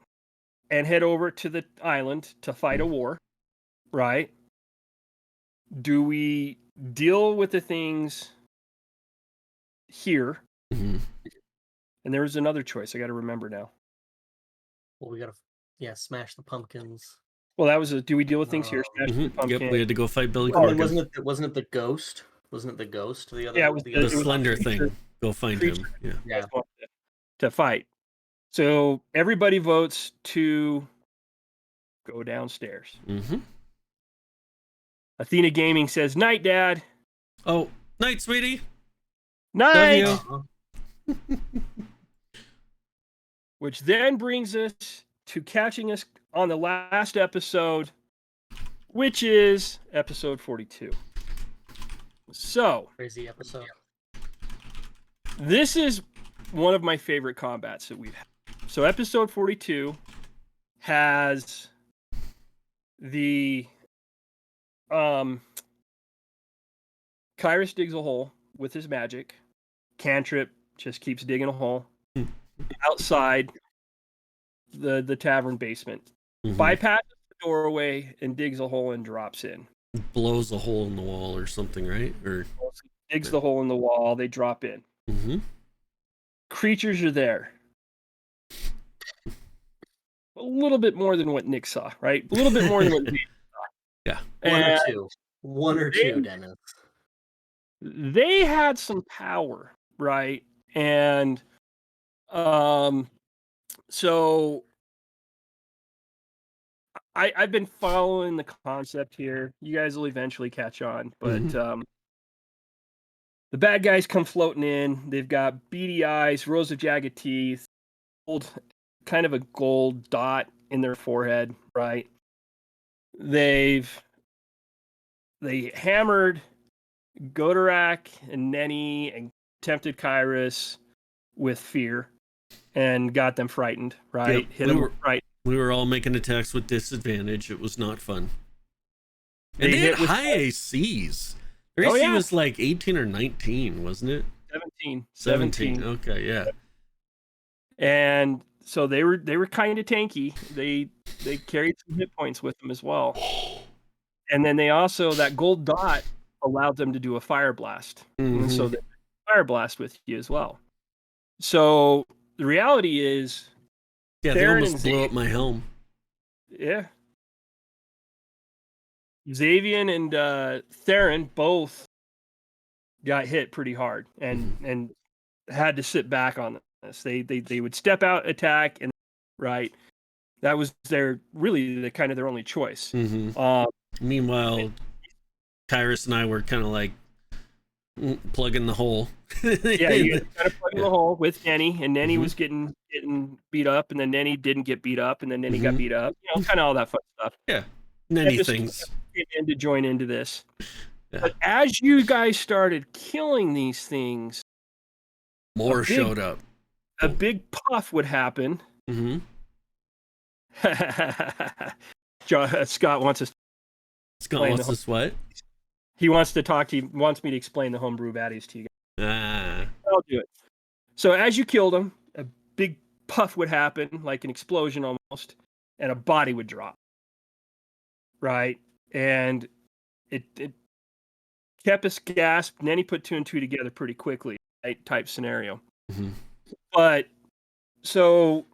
and head over to the island to fight a war? Right? Do we deal with the things here? Mm-hmm. And there was another choice. I got to remember now. Well, we gotta, smash the pumpkins. Well, that was do we deal with things here? Smash the pumpkin. Yep, we had to go fight Billy Well, Corgan. wasn't it the ghost? Wasn't it the ghost? The other, Yeah, it was The slender thing. Go find him. Yeah. To fight. So everybody votes to go downstairs. Mm-hmm. Athena Gaming says, "Night, Dad." Oh, night, sweetie. Night. Love you. Which then brings us to catching us on the last episode, which is episode 42. So, crazy episode. this is one of my favorite combats that we've had. So, episode 42 has the Kyrus digs a hole with his magic. Cantrip just keeps digging a hole outside the tavern basement. Mm-hmm. Bypasses the doorway and digs a hole and drops in. Blows a hole in the wall or something, right? Or digs the hole in the wall. They drop in. Mm-hmm. Creatures are there. A little bit more than what Nick saw, right? A little bit more than what Nick saw. Yeah. One or two, Dennis. They had some power, right? And so I've been following the concept here. You guys will eventually catch on, but the bad guys come floating in. They've got beady eyes, rows of jagged teeth, kind of a gold dot in their forehead, right? They hammered Godorak and Nenny and tempted Kyrus with fear and got them frightened, right? Yep. Hit them right. We were all making attacks with disadvantage. It was not fun. And they had high ACs. Their AC was like 18 or 19, wasn't it? 17. Okay, yeah. And so they were kind of tanky. They carried some hit points with them as well. And then they also, that gold dot allowed them to do a fire blast. Mm-hmm. And so they fire blast with you as well. So the reality is, yeah, they almost blew up my helm. Yeah. Xavian and Theron both got hit pretty hard and had to sit back on this. They would step out, attack, and right. That was their only choice. Mm-hmm. Meanwhile, Kyrus and I were kind of like plugging the hole. Yeah, you were kind of plugging the hole with Nenny, and Nenny was getting beat up, and then Nenny didn't get beat up, and then Nenny got beat up. You know, kind of all that fun stuff. Yeah, Nenny things. Came in to join into this. Yeah. But as you guys started killing these things, more showed up. A big puff would happen. Mm-hmm. Scott wants us. Scott wants us what? He wants to talk to you. Wants me to explain the homebrew baddies to you guys. I'll do it. So as you killed him, a big puff would happen, like an explosion almost, and a body would drop. Right, and it Kepis gasped, and then he put 2 and 2 together pretty quickly. Right, type scenario. Mm-hmm. But so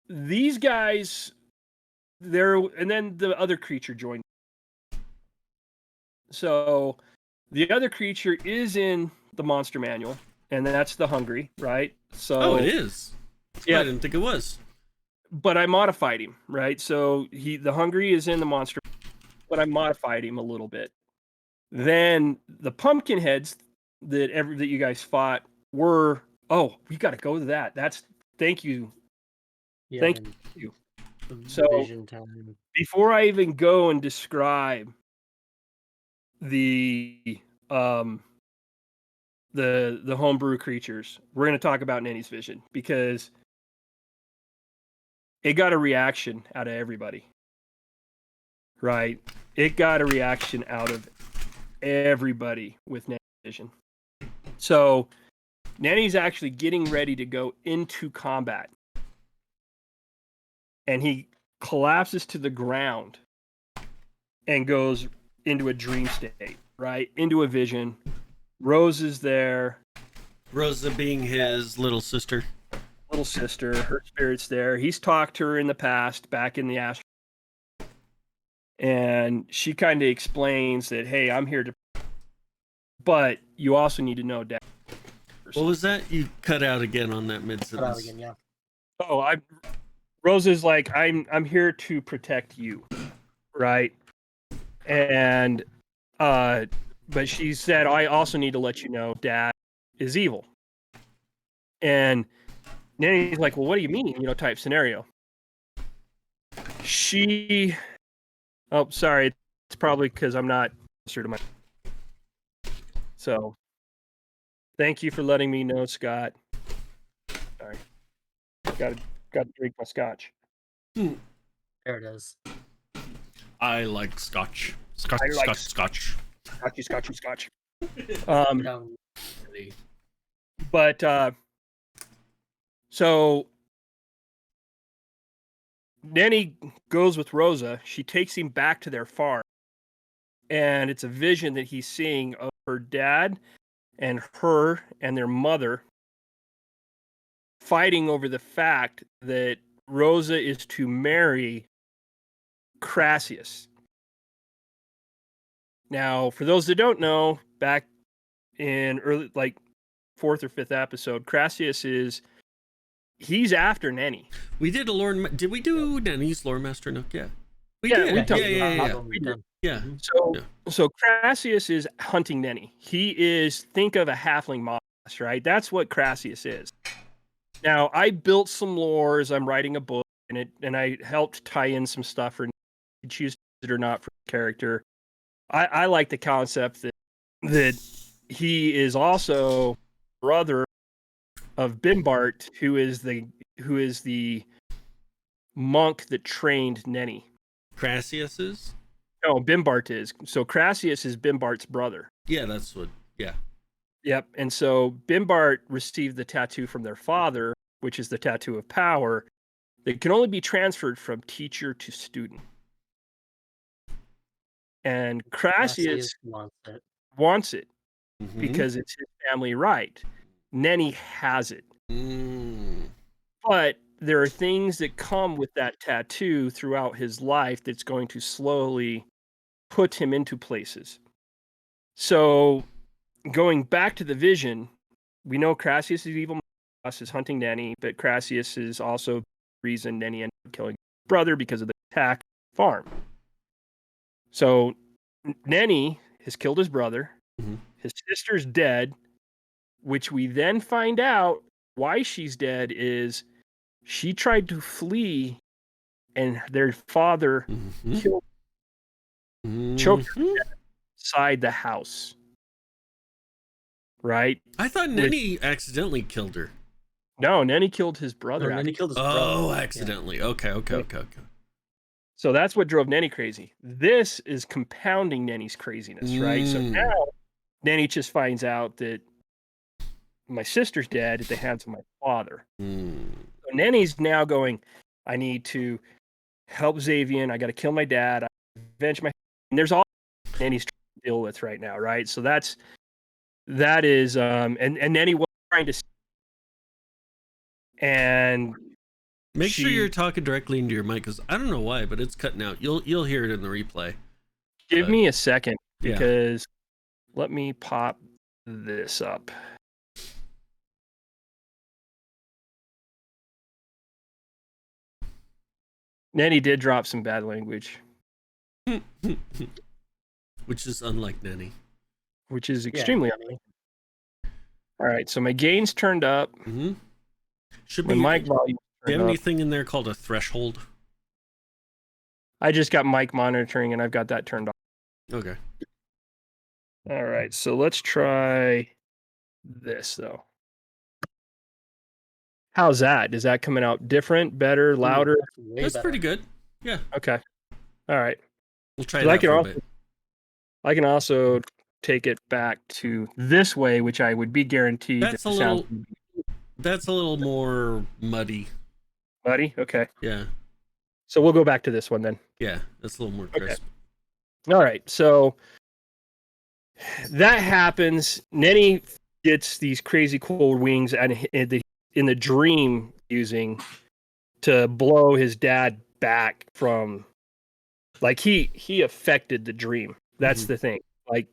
these guys, and then the other creature joined. So the other creature is in the monster manual, and that's the hungry, right? So it is. Yeah, I didn't think it was. But I modified him, right? So the hungry is in the monster, but I modified him a little bit. Then the pumpkin heads that you guys fought were, oh, we got to go to that. Thank you. Yeah, thank you. So vision time. Before I even go and describe the homebrew creatures, we're going to talk about Nenny's vision, because it got a reaction out of everybody, right? It got a reaction out of everybody with Nenny's vision. So Nenny's actually getting ready to go into combat, and he collapses to the ground and goes into a dream state, right? Into a vision. Rose is there. Rosa being his little sister. Little sister, her spirit's there. He's talked to her in the past, back in the astral. And she kind of explains that, hey, I'm here to... But you also need to know Dad. What was that? You cut out again on that mid-sentence. Cut out again, yeah. Oh, Rose is like, I'm here to protect you, right? And but she said, I also need to let you know Dad is evil. And Nanny's like, well, what do you mean? Type scenario. Oh, sorry. It's probably because I'm not closer to my... So, thank you for letting me know, Scott. Sorry. Got to drink my scotch. There it is. I like scotch. Scotchy. But so Nanny goes with Rosa. She takes him back to their farm, and it's a vision that he's seeing of her dad and her and their mother fighting over the fact that Rosa is to marry Crassius. Now, for those that don't know, back in early, like 4th or 5th episode, Crassius he's after Nenny. We did a lore. Did we do Nenny's lore master Nook? Yeah. We did. Yeah. So Crassius is hunting Nenny. He is, think of a halfling monster, right? That's what Crassius is. Now, I built some lores. I'm writing a book, and I helped tie in some stuff for choose it or not for the character. I like the concept that he is also brother of Bimbart, who is the monk that trained Nenny. Crassius is? No, Bimbart is. So Crassius is Bimbart's brother. Yeah, that's what. Yeah. Yep. And so Bimbart received the tattoo from their father, which is the tattoo of power, that can only be transferred from teacher to student. And Crassius wants it because it's his family right. Nenny has it. But there are things that come with that tattoo throughout his life that's going to slowly put him into places. So going back to the vision, we know Crassius is evil, is hunting Nenny, but Crassius is also the reason Nenny ended up killing his brother because of the attack farm. So Nenny has killed his brother. His sister's dead, which we then find out why she's dead is she tried to flee and their father choked her inside the house. Right? I thought Nenny accidentally killed her. No, Nenny killed his brother. Nenny killed his brother. Oh, accidentally. Yeah. Okay. So that's what drove Nenny crazy. This is compounding Nenny's craziness, right? So now Nenny just finds out that my sister's dead at the hands of my father. So Nenny's now going, I need to help Xavian. I got to kill my dad. I avenge my... And there's all Nenny's trying to deal with right now, right? So that is... And Nenny was trying to... And... Make sure you're talking directly into your mic, because I don't know why, but it's cutting out. You'll hear it in the replay. Give me a second, because let me pop this up. Nenny did drop some bad language. Which is unlike Nenny. Which is extremely unlike. All right, so my gains turned up. Mm-hmm. Should my be. Mic volume. Do you have anything in there called a threshold? I just got mic monitoring and I've got that turned off. Okay. All right, so let's try this though. How's that? Is that coming out different, better, louder? That's pretty good. Yeah. Okay. All right. We'll try that for a bit. I can also take it back to this way, which I would be guaranteed. That's a little more muddy. Muddy? Okay. Yeah. So we'll go back to this one then. Yeah, that's a little more crisp. Okay. All right. So that happens. Nenny gets these crazy cold wings and in the dream using to blow his dad back from, like, he affected the dream. That's the thing. Like,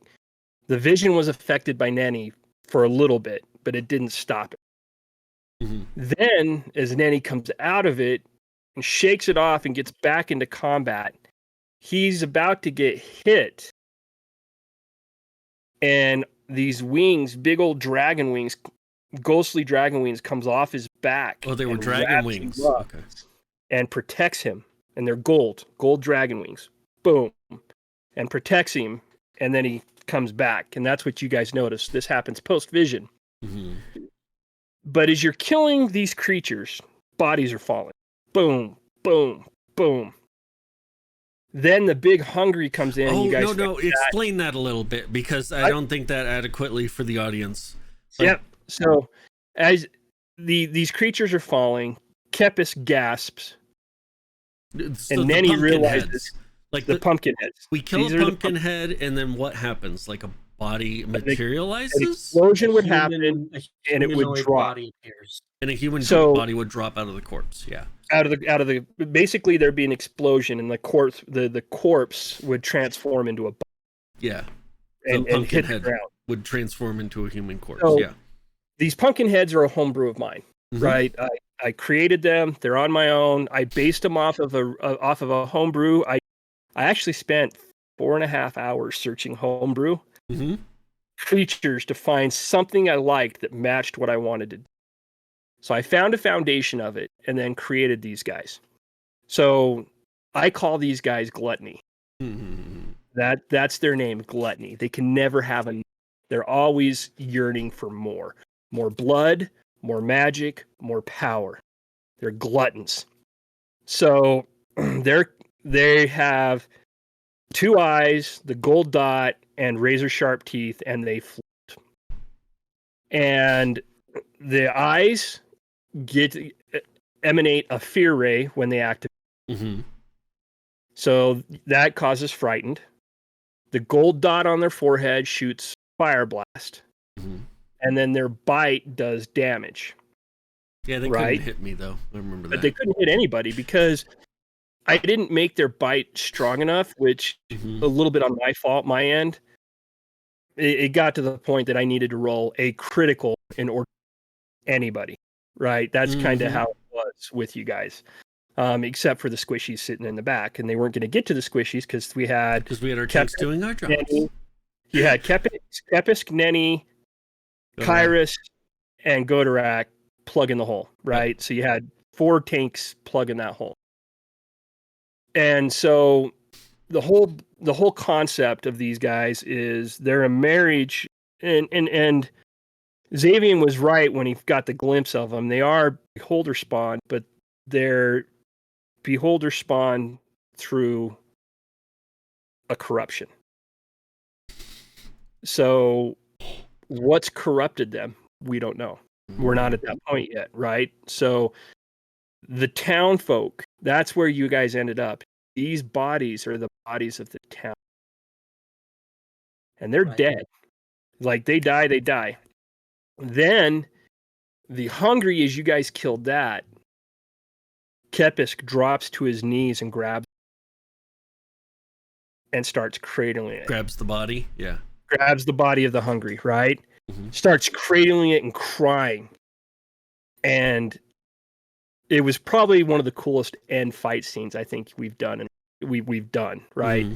the vision was affected by Nenny for a little bit, but it didn't stop it. Then, as Nenny comes out of it and shakes it off and gets back into combat, he's about to get hit. And these wings, big old dragon wings, ghostly dragon wings, comes off his back. Oh, they were dragon wings. Okay. And protects him. And they're gold dragon wings. Boom. And protects him. And then he comes back. And that's what you guys notice. This happens post-vision. But as you're killing these creatures, bodies are falling. Boom, boom, boom. Then the big hungry comes in. Oh, you guys explain that a little bit, because I don't think that adequately for the audience. Yep. So as these creatures are falling, Kepis gasps. So and then he realizes, like the pumpkin heads. We kill a pumpkin head, and then what happens? Like a body materializes? An explosion would happen, and it would drop. And a human body would drop out of the corpse. Yeah. Out of the basically there'd be an explosion, and the corpse would transform into a body. Yeah. And hit the ground. Would transform into a human corpse. So, yeah. These pumpkin heads are a homebrew of mine, right? I created them. They're on my own. I based them off of a homebrew. I actually spent 4.5 hours searching homebrew creatures to find something I liked that matched what I wanted to do. So I found a foundation of it and then created these guys. So I call these guys gluttony. That's their name, gluttony. They can never have enough. They're always yearning for more blood, more magic, more power. They're gluttons. So they have 2 eyes, the gold dot, and razor sharp teeth, and they float. And the eyes emanate a fear ray when they activate. So that causes frightened. The gold dot on their forehead shoots fire blast. And then their bite does damage. Yeah, they couldn't hit me, though. I remember that. But they couldn't hit anybody because I didn't make their bite strong enough, which a little bit on my fault, my end. It got to the point that I needed to roll a critical in order to hit anybody, right? That's kind of how it was with you guys, except for the squishies sitting in the back. And they weren't going to get to the squishies because we had our tanks doing our jobs. You had Kepis, Nenny, Kyrus, and Godorak plug in the hole, right? So you had 4 tanks plug in that hole. And so the whole concept of these guys is they're a marriage, and Xavier was right when he got the glimpse of them. They are beholder spawn, but they're beholder spawn through a corruption. So what's corrupted them? We don't know. We're not at that point yet, right? So the town folk, that's where you guys ended up. These bodies are the bodies of the town. And they're dead. Like, they die. Then the hungry, as you guys killed that, Kepisk drops to his knees and grabs and starts cradling it. Grabs the body? Yeah. Grabs the body of the hungry, right? Starts cradling it and crying. And it was probably one of the coolest end fight scenes I think we've done, and we've done, right?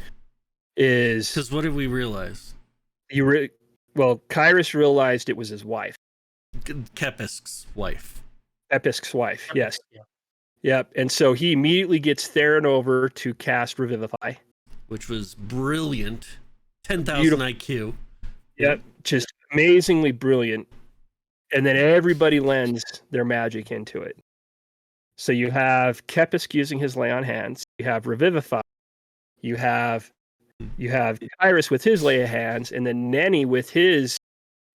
Is because what did we realize? Kyrus realized it was his wife, Kepisk's wife. Episk's wife, yes. Yeah. Yep. And so he immediately gets Theron over to cast Revivify, which was brilliant. 10,000 IQ. Yep, just amazingly brilliant. And then everybody lends their magic into it. So you have Kepisk using his lay on hands. You have Revivify. You have Kyrus with his lay of hands, and then Nenny with his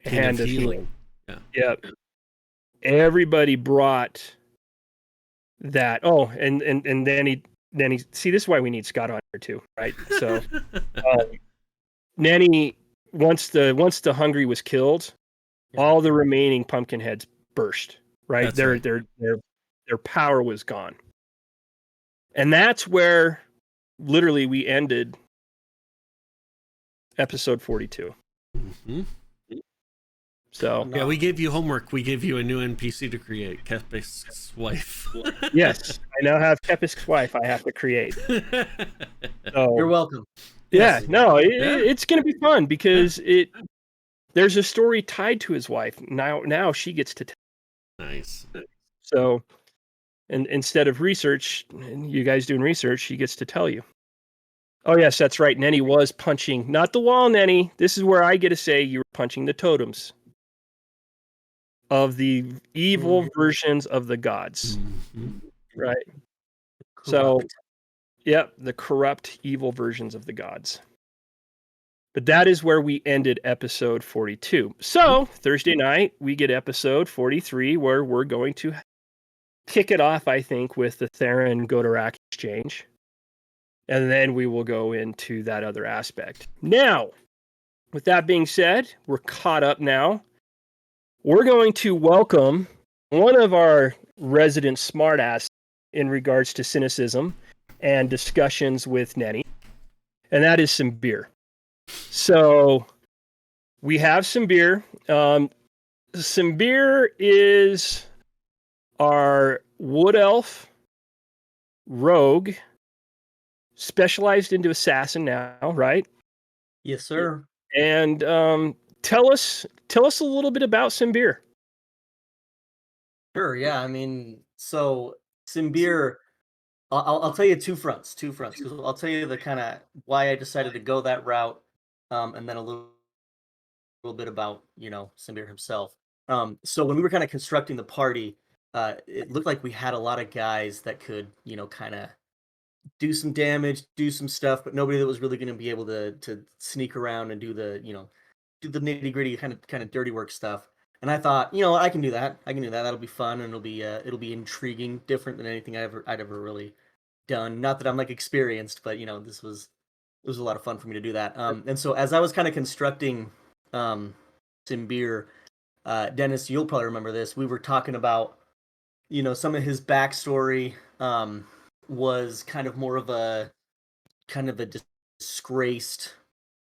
hand of healing. Yeah. Yep. Everybody brought that. Oh, and then he see, this is why we need Scott on here too, right? So Nenny, once the Hungry was killed, all the remaining pumpkin heads burst, right? Their power was gone. And that's where literally we ended episode 42. Mm-hmm. So yeah, we gave you homework. We gave you a new NPC to create, Kepisk's wife. Yes, I now have Kepisk's wife I have to create. So, you're welcome. Yeah, no, it's going to be fun because there's a story tied to his wife. Now she gets to tell. Nice. So, and instead of research, and you guys doing research, she gets to tell you. Oh yes, that's right. Nenny was punching, not the wall, Nenny. This is where I get to say you were punching the totems of the evil versions of the gods. Right. Corrupt. So, yep, the corrupt evil versions of the gods. But that is where we ended episode 42. So, Thursday night, we get episode 43, where we're going to kick it off, I think, with the Theron Godorak exchange. And then we will go into that other aspect. Now, with that being said, we're caught up now. We're going to welcome one of our resident smartass in regards to cynicism and discussions with Nenny, and that is some beer. So we have some beer. Some beer is our wood elf rogue, specialized into assassin now, right? Yes, sir. And tell us a little bit about Symbir. Sure. Yeah. I mean, so Symbir, I'll tell you two fronts. Because I'll tell you the kind of why I decided to go that route, and then a little bit about Symbir himself. So when we were kind of constructing the party, it looked like we had a lot of guys that could kind of do some damage, do some stuff, but nobody that was really going to be able to sneak around and do the nitty gritty kind of dirty work stuff. And I thought, I can do that. That'll be fun, and it'll be intriguing, different than anything I'd ever really done. Not that I'm like experienced, but it was a lot of fun for me to do that. And so as I was kind of constructing Symbir, Dennis, you'll probably remember this. We were talking about some of his backstory. Was kind of more of a disgraced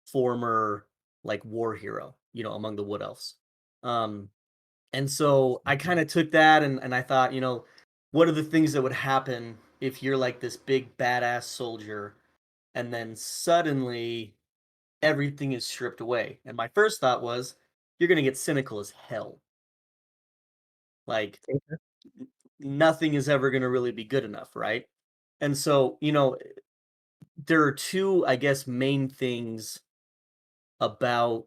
former like war hero, among the wood elves. And so I kind of took that and I thought, what are the things that would happen if you're like this big badass soldier and then suddenly everything is stripped away? And my first thought was, you're going to get cynical as hell. Like, nothing is ever going to really be good enough, right? And so, there are two, I guess, main things about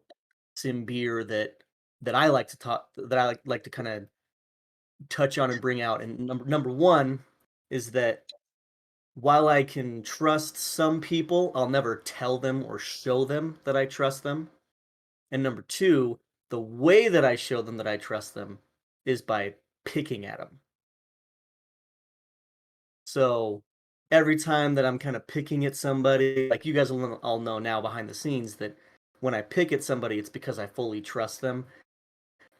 Symbir that I like to talk, that I like to kind of touch on and bring out. And number one is that while I can trust some people, I'll never tell them or show them that I trust them. And number two, the way that I show them that I trust them is by picking at them. So every time that I'm kind of picking at somebody, like you guys will all know now behind the scenes, that when I pick at somebody, it's because I fully trust them,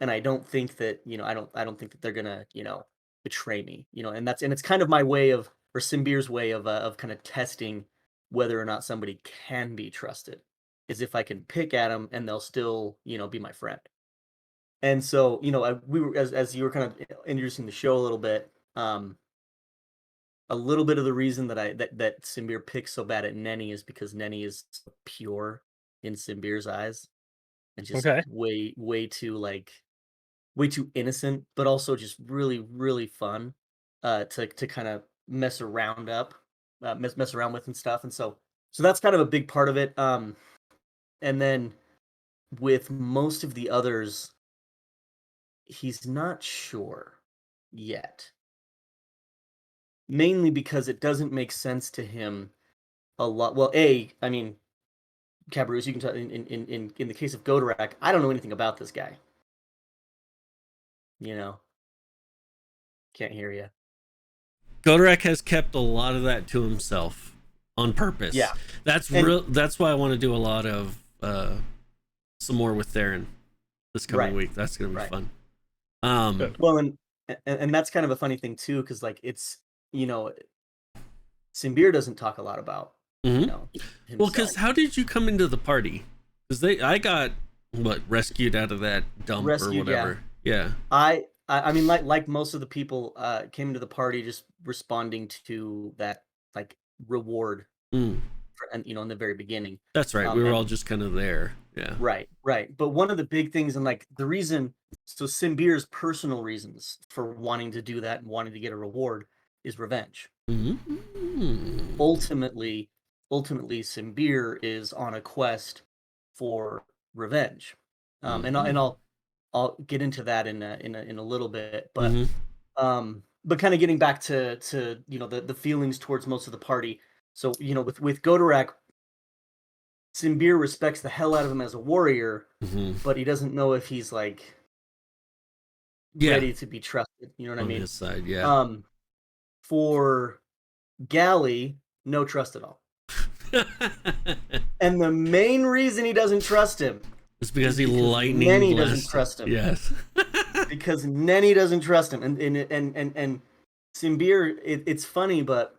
and I don't think that I don't think that they're gonna betray me, and it's kind of my way of, or Symbir's way of kind of testing whether or not somebody can be trusted, is if I can pick at them and they'll still be my friend. And so we were, as you were kind of introducing the show a little bit. a little bit of the reason that Symbir picks so bad at Nenny is because Nenny is so pure in Symbir's eyes, and just way too way too innocent, but also just really really fun to kind of mess around with and stuff. And so that's kind of a big part of it. And then with most of the others, he's not sure yet. Mainly because it doesn't make sense to him a lot. Well, I mean, Cabarrus, you can tell in the case of Godorak, I don't know anything about this guy. You know, can't hear you. Godorak has kept a lot of that to himself on purpose. Yeah, that's why I want to do a lot of some more with Theron this coming week. That's gonna be fun. Well, and that's kind of a funny thing too, because like it's, you know, Symbir doesn't talk a lot about you know, himself. Well, because how did you come into the party? Because I got rescued out of that dump or whatever. Yeah. I mean, like most of the people came into the party just responding to that like reward, and you know, in the very beginning. That's right. We were all just kind of there. Yeah. Right. But one of the big things, and like the reason, so Symbir's personal reasons for wanting to do that and wanting to get a reward is revenge. Ultimately, Symbir is on a quest for revenge, and I'll get into that in a little bit, but kind of getting back to you know the feelings towards most of the party. So you know with Godorak, Symbir respects the hell out of him as a warrior, but he doesn't know if he's like ready to be trusted. You know what I mean? On his side, yeah. For Galley, no trust at all. And the main reason he doesn't trust him is because lightning Nenny doesn't trust him. Yes. Because Nenny doesn't trust him. And Symbir, it's funny, but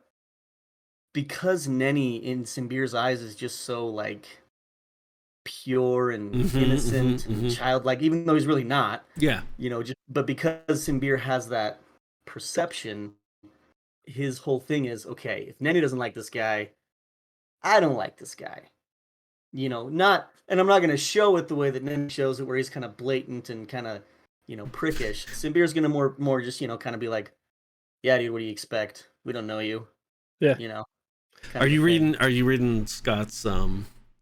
because Nenny in Symbir's eyes is just so like pure and innocent and childlike, even though he's really not. Yeah. You know, but because Symbir has that perception, his whole thing is, okay, if Nenny doesn't like this guy, I don't like this guy. You know, and I'm not going to show it the way that Nenny shows it, where he's kind of blatant and kind of, you know, prickish. Symbir's going to more just, you know, kind of be like, yeah, dude, what do you expect? We don't know you. Yeah. You know. Are you reading Scott's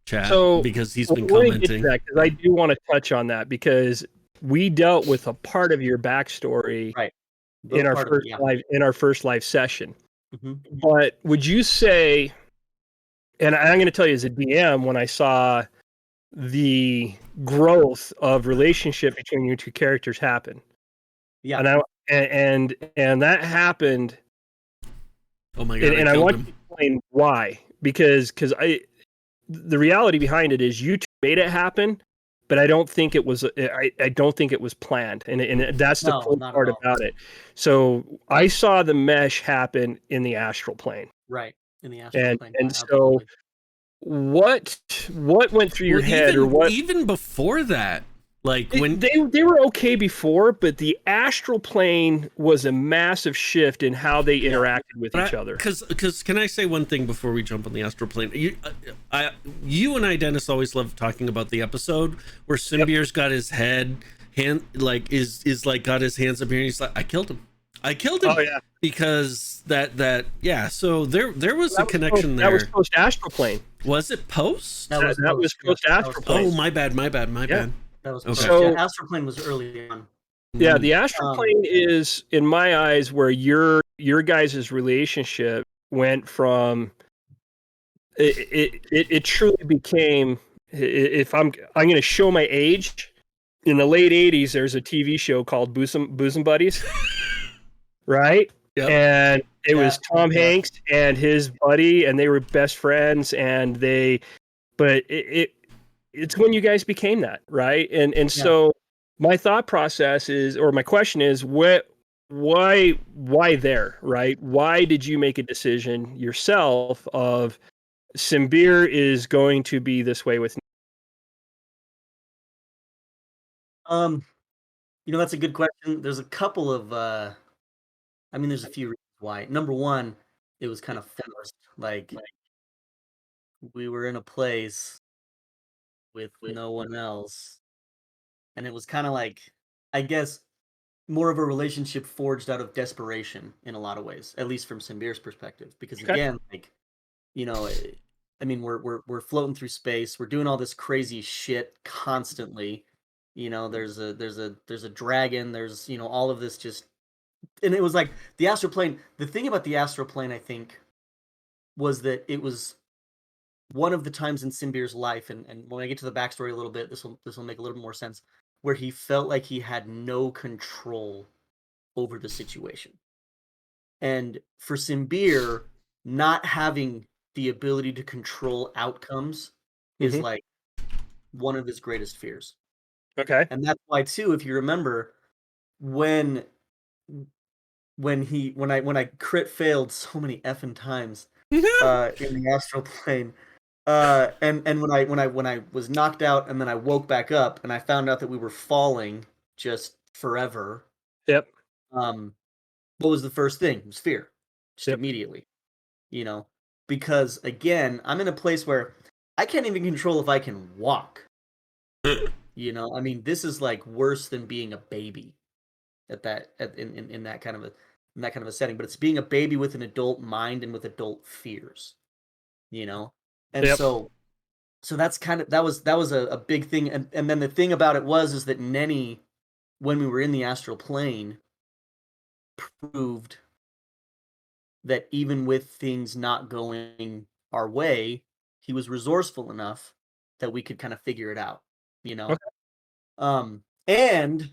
chat? So, because he's been commenting. Because I do want to touch on that, because we dealt with a part of your backstory in our first live session. But would you say, and I'm going to tell you as a DM, when I saw the growth of relationship between your two characters happen, and that happened. Oh my god! And I want you to explain why, because the reality behind it is you two made it happen, but I don't think it was I don't think it was planned, and that's the cool part about it. So I saw the mesh happen in the astral plane, right? In the astral plane, and so what went through your head, or what? Even before that, like when they were okay before, but the astral plane was a massive shift in how they interacted with each other. Because can I say one thing before we jump on the astral plane? You and I, Dennis, always love talking about the episode where Symbir's got his got his hands up here, and he's like, I killed him. Oh yeah, because that So there was a connection there. That was post astral plane. Was it post? That was post astral plane. Oh, my bad. That was so astral plane was early on. Yeah, the astral plane is, in my eyes, where your guys' relationship went from. It truly became. If I'm going to show my age, in the late '80s, there's a TV show called Bosom Buddies, right? Yep. And it was Tom Hanks and his buddy, and they were best friends, and it's when you guys became that, right? And so my thought process is, or my question is, why there, right? Why did you make a decision yourself of Symbir is going to be this way with? You know, that's a good question. There's a couple of, there's a few reasons why. Number one, it was kind of forced. Like we were in a place with no one else, and it was kind of like, I guess, more of a relationship forged out of desperation in a lot of ways, at least from Simbir's perspective. Because again, like, you know, I mean, we're floating through space, we're doing all this crazy shit constantly. You know, there's a dragon, there's, you know, all of this just, and it was like the astral plane. The thing about the astral plane, I think, was that it was one of the times in Simbir's life, and when I get to the backstory a little bit, this will make a little more sense, where he felt like he had no control over the situation. And for Simbir, not having the ability to control outcomes is like one of his greatest fears. Okay. And that's why too, if you remember, when I crit failed so many effing times in the astral plane, and when I was knocked out and then I woke back up and I found out that we were falling just forever. Yep. What was the first thing? It was fear. Just immediately. You know, because again, I'm in a place where I can't even control if I can walk. You know, I mean, this is like worse than being a baby in that kind of a setting, but it's being a baby with an adult mind and with adult fears. You know? And so that's that was a big thing. And then the thing about it is that Nenny, when we were in the astral plane, proved that even with things not going our way, he was resourceful enough that we could kind of figure it out, you know? Okay. And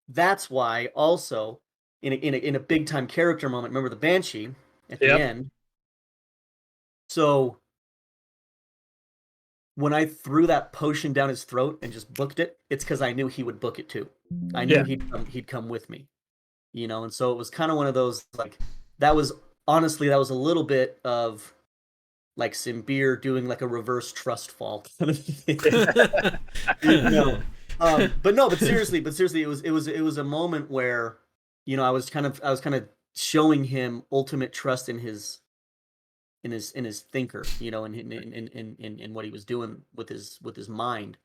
that's why also in a big time character moment, remember the Banshee at the end? So when I threw that potion down his throat and just booked it, it's because I knew he would book it too. I knew he'd come with me, you know? And so it was kind of one of those, like, that was a little bit of like Simbir doing like a reverse trust fall kind of thing. But seriously, it was a moment where, you know, I was kind of showing him ultimate trust in his thinker, you know, in what he was doing with his mind.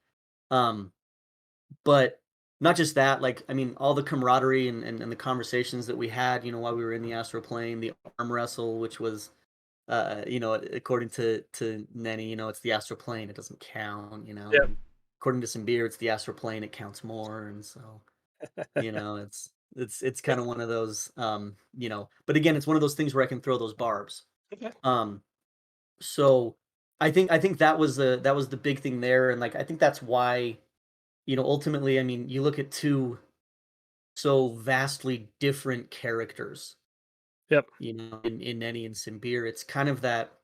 But not just that, like, I mean, all the camaraderie and the conversations that we had, you know, while we were in the astral plane, the arm wrestle, which was, you know, according to Nenny, you know, it's the astral plane, it doesn't count, you know. Yep. According to Simbir, it's the astral plane, it counts more, and so, you know, it's kind of one of those, you know. But again, it's one of those things where I can throw those barbs. Okay. So I think that was the big thing there, and like I think that's why, you know, ultimately, I mean, you look at two so vastly different characters. Yep. You know, in Nenny and Simbir, it's kind of that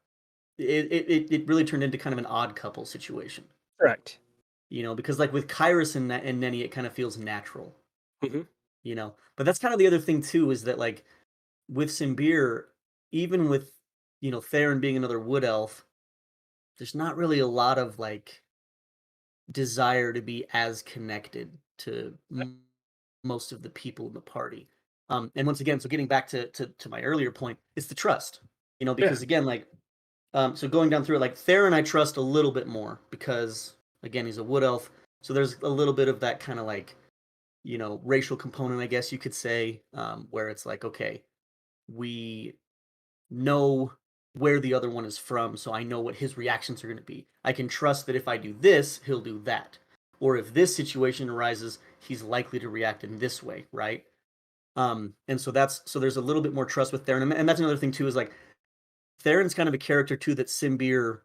it really turned into kind of an odd couple situation. Correct. You know, because like with Kyrus and Nenny, it kind of feels natural. Mm-hmm. You know, but that's kind of the other thing too, is that like with Simbir, even with, you know, Theron being another wood elf, there's not really a lot of like desire to be as connected to most of the people in the party. And once again, so getting back to my earlier point, it's the trust, you know, because again, like, so going down through it, like Theron, I trust a little bit more because again, he's a wood elf. So there's a little bit of that kind of like, you know, racial component, I guess you could say, where it's like, okay, we know where the other one is from, so I know what his reactions are going to be. I can trust that if I do this, he'll do that. Or if this situation arises, he's likely to react in this way, right? And so there's a little bit more trust with Theron. And that's another thing too, is like Theron's kind of a character too that Simbir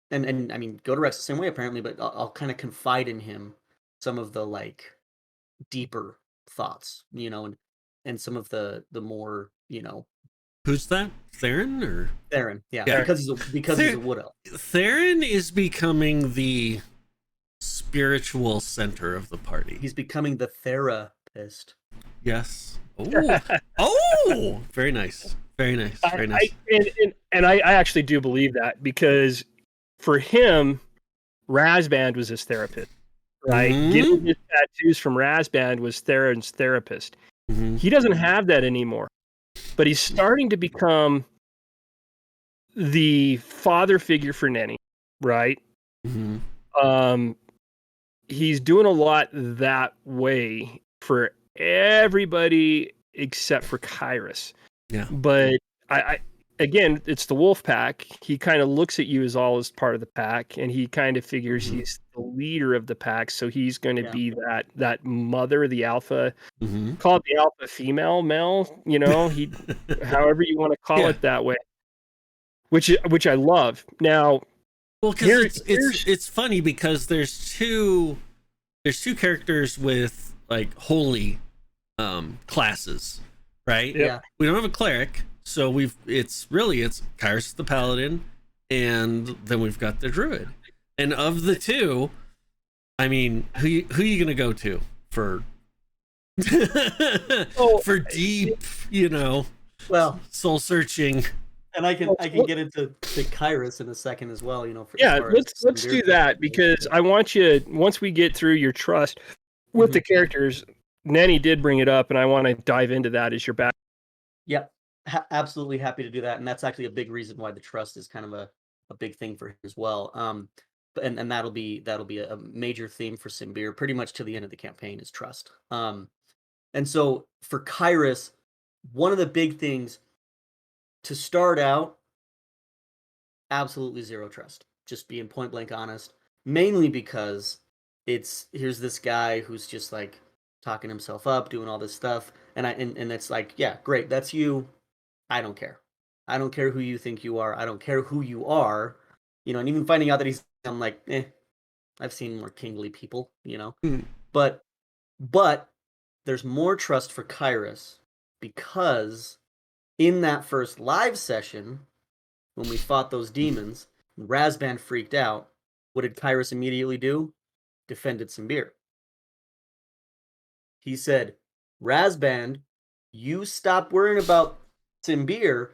and I mean Godorek's the same way apparently, but I'll kind of confide in him some of the like deeper thoughts, you know, and some of the more, you know. Who's that? Theron or Theron? Yeah, because he's a wood elf. Theron is becoming the spiritual center of the party. He's becoming the therapist. Yes. Oh, oh, very nice. Very nice. Very nice. I actually do believe that, because for him, Razband was his therapist, right? Mm-hmm. Getting his tattoos from Razband was Theron's therapist. Mm-hmm. He doesn't have that anymore. but he's starting to become the father figure for Nenny, right? Mm-hmm. He's doing a lot that way for everybody except for Kyrus. Yeah. But I again, it's the wolf pack. He kind of looks at you as all as part of the pack, and he kind of figures he's the leader of the pack, so he's going to be that mother, the alpha. Call it the alpha female male, you know, he however you want to call it that way. Which I love. Now, well, because it's funny because there's two characters with like holy classes, right? Yeah. We don't have a cleric, so it's Kyrus the paladin, and then we've got the druid. And of the two, I mean, who you gonna go to for for deep, well, soul searching? And I can get into Kyrus in a second as well, let's do that, because I want you, once we get through your trust with the characters, Nanny did bring it up, and I want to dive into that as your back. Yep, absolutely happy to do that, and that's actually a big reason why the trust is kind of a big thing for him as well. And that'll be a major theme for Simbir pretty much to the end of the campaign is trust. And so for Kyrus, one of the big things to start out, absolutely zero trust. Just being point blank honest. Mainly because here's this guy who's just like talking himself up, doing all this stuff, and it's like, yeah, great, that's you. I don't care. I don't care who you think you are. I don't care who you are. And even finding out that I'm like, I've seen more kingly people, But there's more trust for Kyrus because in that first live session, when we fought those demons, Razban freaked out. What did Kyrus immediately do? Defended Simbir. He said, Razban, you stop worrying about Simbir.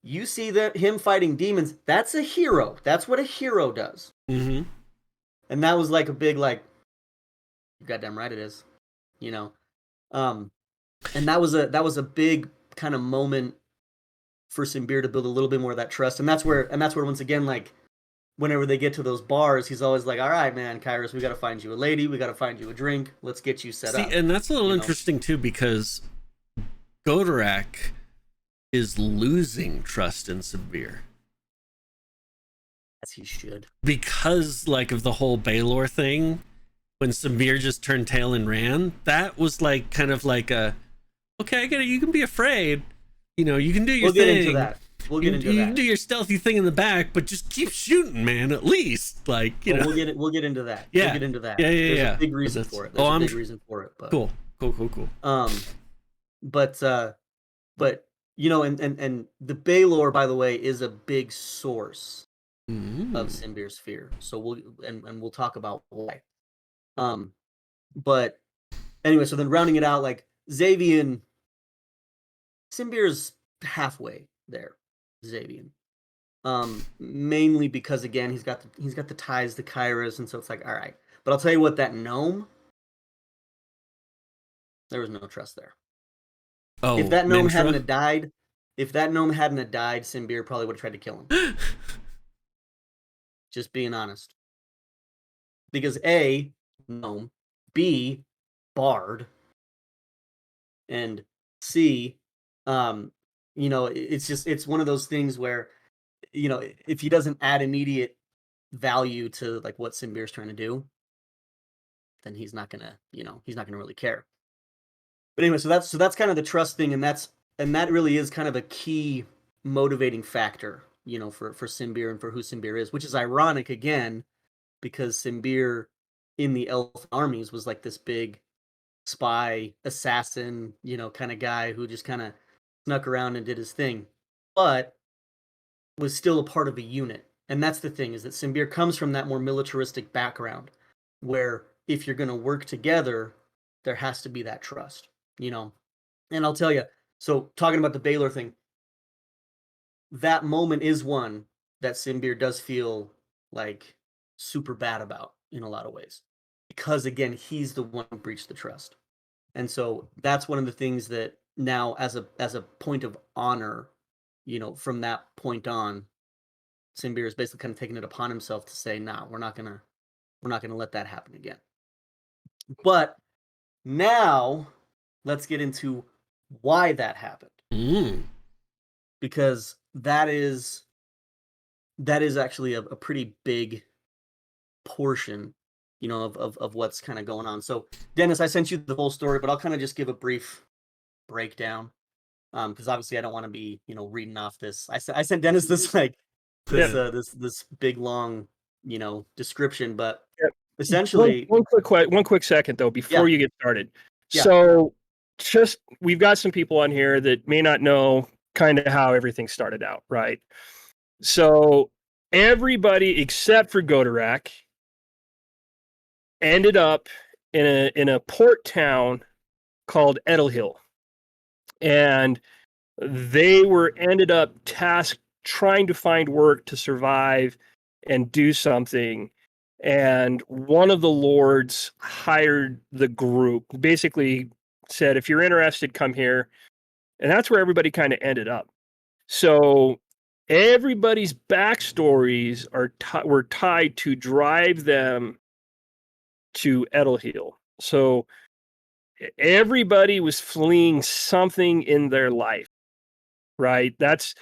You see that him fighting demons, that's a hero. That's what a hero does. Mm-hmm. And that was like a big, like, goddamn right it is. And that was a big kind of moment for Simbir to build a little bit more of that trust. And that's where once again, like, whenever they get to those bars, he's always like, all right, man, Kyrus, we got to find you a lady. We got to find you a drink. Let's get you set up. And that's a little interesting, too, because Godorak is losing trust in Simbir. As he should. Because, like, of the whole Baelor thing, when Simbir just turned tail and ran, that was, like, kind of like a, okay, I get it, you can be afraid. You can do your thing. We'll get into that. You can do your stealthy thing in the back, but just keep shooting, man. At least, like, We'll get into that. Yeah. We'll get into that. Yeah. There's a big reason for it. There's a big reason for it. But, cool. But and the Baelor, by the way, is a big source of Simbir's fear. So we'll talk about why. But anyway, so then rounding it out, like Xavian, Simbir's halfway there. Xavian, mainly because again he's got the ties to Kyrus, and so it's like, all right. But I'll tell you what, that gnome, there was no trust there. Oh, if that gnome hadn't have died, Simbir probably would have tried to kill him. Just being honest. Because A, gnome, B, bard, and C, it's one of those things where, if he doesn't add immediate value to like what Simbir's trying to do, then he's not gonna really care. But anyway, so that's kind of the trust thing, and that really is kind of a key motivating factor, for Simbir and for who Simbir is, which is ironic again, because Simbir in the elf armies was like this big spy assassin, kind of guy who just kind of snuck around and did his thing, but was still a part of a unit. And that's the thing, is that Simbir comes from that more militaristic background, where if you're going to work together, there has to be that trust, And I'll tell you, so talking about the Baelor thing, that moment is one that Simbir does feel like super bad about in a lot of ways, because again, he's the one who breached the trust. And so that's one of the things that now as a point of honor, from that point on, Simbir is basically kind of taking it upon himself to say, "Nah, we're not gonna let that happen again." But now, let's get into why that happened, because that is actually a pretty big portion, of what's kind of going on. So, Dennis, I sent you the whole story, but I'll kind of just give a brief breakdown, because obviously I don't want to be, reading off this. I sent Dennis this this big long, description, but essentially, one quick second though before you get started. Yeah. So, just we've got some people on here that may not know kind of how everything started out, right? So everybody except for Godorak ended up in a port town called Edelhill, and they ended up tasked trying to find work to survive and do something. And one of the lords hired the group, basically said, if you're interested, come here. And that's where everybody kind of ended up. So everybody's backstories were tied to drive them to Edelhill. So everybody was fleeing something in their life, right? That's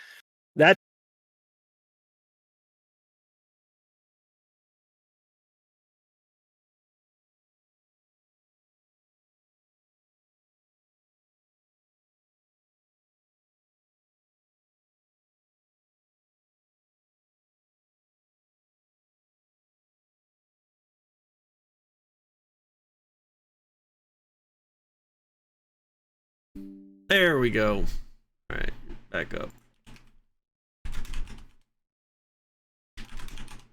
There we go. All right, back up.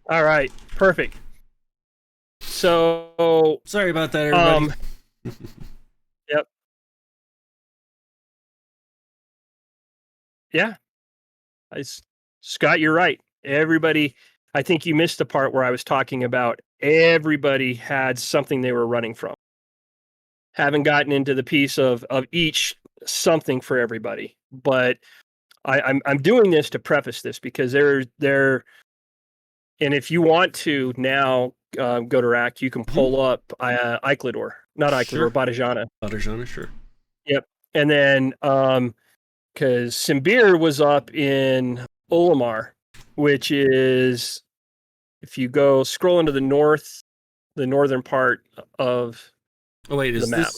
all right, perfect. So sorry about that, everybody. Yep. Yeah. Scott, you're right. Everybody, I think you missed the part where I was talking about everybody had something they were running from. Haven't gotten into the piece of each something for everybody, but I'm doing this to preface this because they're and if you want to now go to Rack, you can pull up Eiclidor, not Eiclidor, Sure. Badajana. Badajana, sure. Yep. And then because Simbir was up in Olimar, which is, if you go scroll into the northern part of is the map.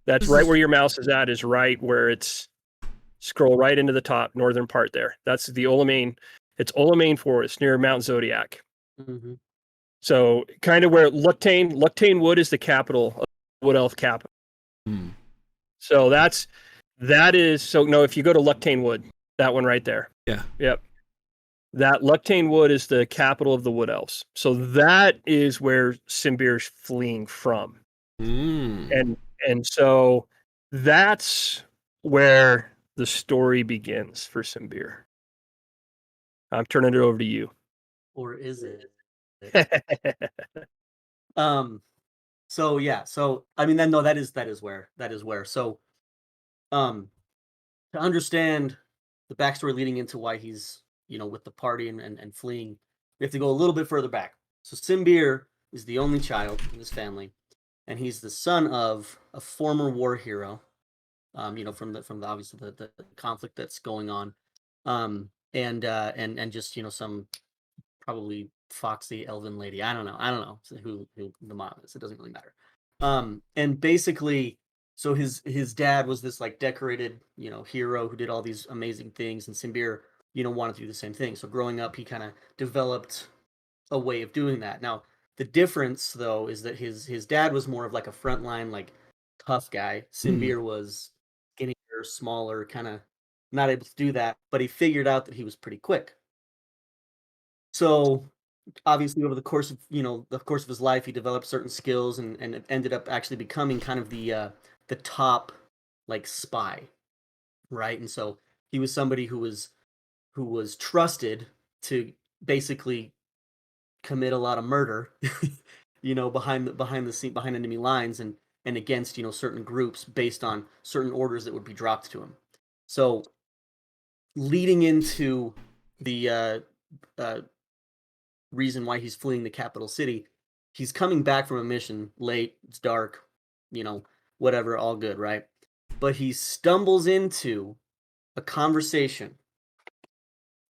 That's right where your mouse is at, is right where it's, scroll right into the top northern part there. That's the Olimane. It's Olimane Forest near Mount Zodiac. Mm-hmm. So kind of where Luctane Wood is the capital, Wood Elf capital. So that is, so no, if you go to Luctane Wood, that one right there. Yeah. Yep. That Luctane Wood is the capital of the Wood Elves. So that is where Simbir's fleeing from. And so that's where the story begins for Simbir. I'm turning it over to you. Or is it? So yeah, so I mean, then no, that is where. So to understand the backstory leading into why he's, with the party and fleeing, we have to go a little bit further back. So Simbir is the only child in his family, and he's the son of a former war hero, from the obviously the conflict that's going on, and just, some probably foxy elven lady. I don't know who the mom is. It doesn't really matter. And basically, so his dad was this like decorated, hero who did all these amazing things, and Simbir, wanted to do the same thing. So growing up, he kind of developed a way of doing that. Now, the difference though is that his dad was more of like a frontline, like tough guy. Simbir was skinnier, smaller, kind of not able to do that, but he figured out that he was pretty quick. So obviously over the course of his life, he developed certain skills and ended up actually becoming kind of the top like spy, right? And so he was somebody who was trusted to basically commit a lot of murder, behind the scene, behind enemy lines, and and against, certain groups based on certain orders that would be dropped to him. So leading into the reason why he's fleeing the capital city, he's coming back from a mission late, it's dark, whatever, all good, right? But he stumbles into a conversation,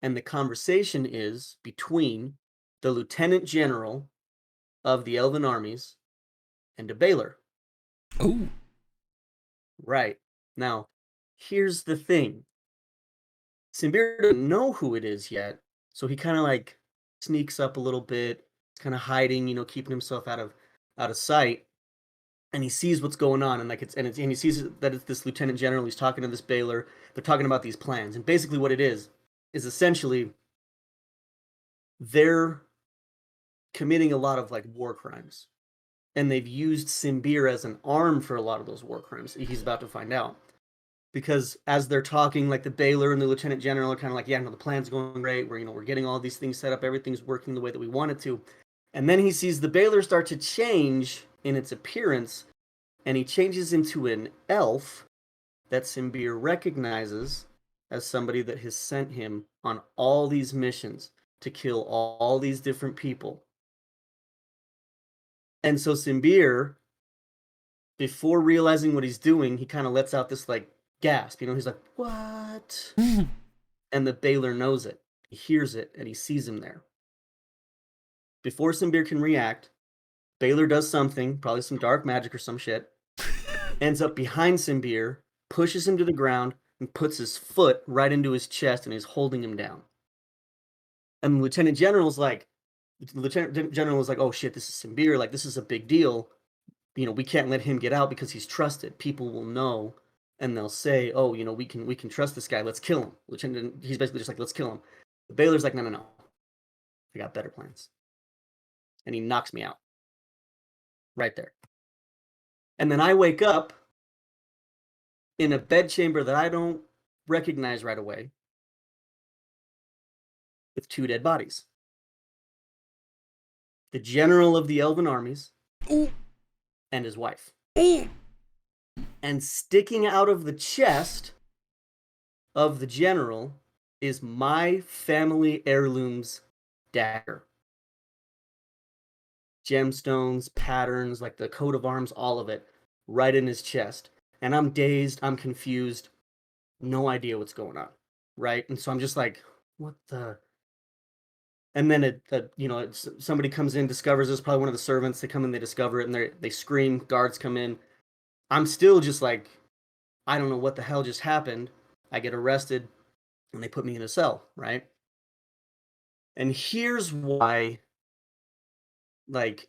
and the conversation is between the lieutenant general of the Elven armies and a Baylor. Oh. Right. Now, here's the thing. Simbir doesn't know who it is yet, so he kind of like sneaks up a little bit, kind of hiding, keeping himself out of sight. And he sees what's going on, and and he sees that it's this lieutenant general. He's talking to this Baylor. They're talking about these plans, and basically what it is essentially they're committing a lot of like war crimes, and they've used Simbir as an arm for a lot of those war crimes. He's about to find out, because as they're talking, like the Baylor and the lieutenant general are kind of like, yeah, no, the plan's going great. We're getting all these things set up. Everything's working the way that we want it to. And then he sees the Baylor start to change in its appearance, and he changes into an elf that Simbir recognizes as somebody that has sent him on all these missions to kill all these different people. And so Simbir, before realizing what he's doing, he kind of lets out this like gasp. He's like, what? And the Baylor knows it. He hears it, and he sees him there. Before Simbir can react, Baylor does something, probably some dark magic or some shit, ends up behind Simbir, pushes him to the ground, and puts his foot right into his chest, and is holding him down. And the Lieutenant General is like, oh shit, this is Simbir, like this is a big deal. We can't let him get out because he's trusted. People will know, and they'll say, oh, we can trust this guy, let's kill him. Lieutenant, he's basically just like, let's kill him. The Baylor's like, no. I got better plans. And he knocks me out. Right there. And then I wake up in a bedchamber that I don't recognize right away with 2 dead bodies. The general of the Elven armies and his wife. And sticking out of the chest of the general is my family heirloom's dagger. Gemstones, patterns, like the coat of arms, all of it, right in his chest. And I'm dazed, I'm confused, no idea what's going on, right? And so I'm just like, what the? And then somebody comes in, discovers this, probably one of the servants. They come in, they discover it, and they scream. Guards come in. I'm still just like, I don't know what the hell just happened. I get arrested, and they put me in a cell, right? And here's why.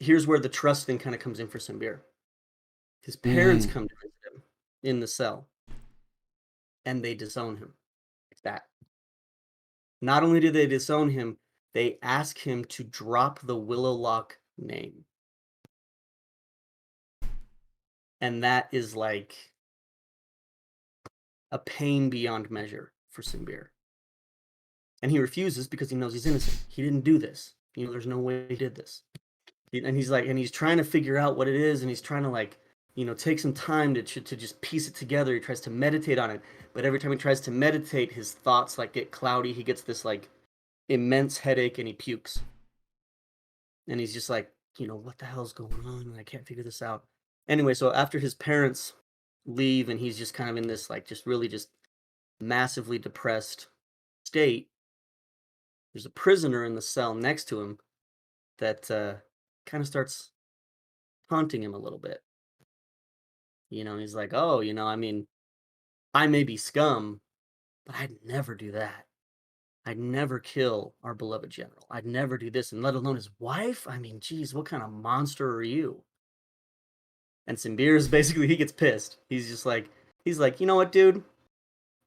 Here's where the trust thing kind of comes in for Simbir. His parents come to visit him in the cell, and they disown him like that. Not only do they disown him, they ask him to drop the Willowlock name. And that is like a pain beyond measure for Simbir. And he refuses because he knows he's innocent. He didn't do this. There's no way he did this. And he's trying to figure out what it is, and he's trying to take some time to just piece it together. He tries to meditate on it, but every time he tries to meditate, his thoughts get cloudy. He gets this immense headache, and he pukes. And he's just like, what the hell's going on? And I can't figure this out. Anyway, so after his parents leave, and he's just kind of in this just really just massively depressed state, there's a prisoner in the cell next to him that kind of starts haunting him a little bit. He's like, oh, I may be scum, but I'd never do that. I'd never kill our beloved general. I'd never do this, and let alone his wife. Geez, what kind of monster are you? And Simbir is basically, he gets pissed. He's like, you know what, dude?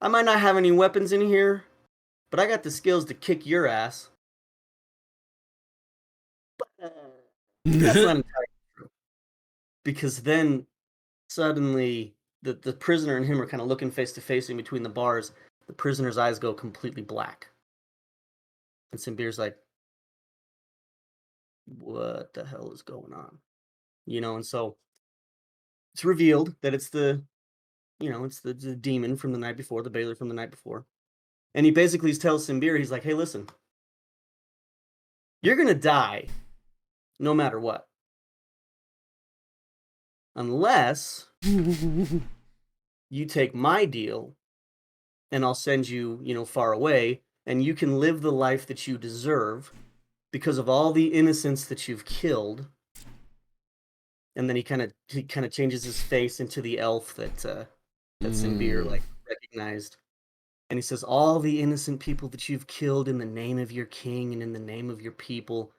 I might not have any weapons in here, but I got the skills to kick your ass. But that's not entirely true. Because then suddenly the prisoner and him are kind of looking face to face in between the bars. The prisoner's eyes go completely black. And Simbir's like, what the hell is going on? And so it's revealed that it's the demon from the night before, the Baylor from the night before. And he basically tells Simbir, he's like, hey, listen, you're going to die no matter what. Unless you take my deal and I'll send you, far away, and you can live the life that you deserve because of all the innocents that you've killed. And then he kind of changes his face into the elf that Simbir recognized. And he says, all the innocent people that you've killed in the name of your king and in the name of your people,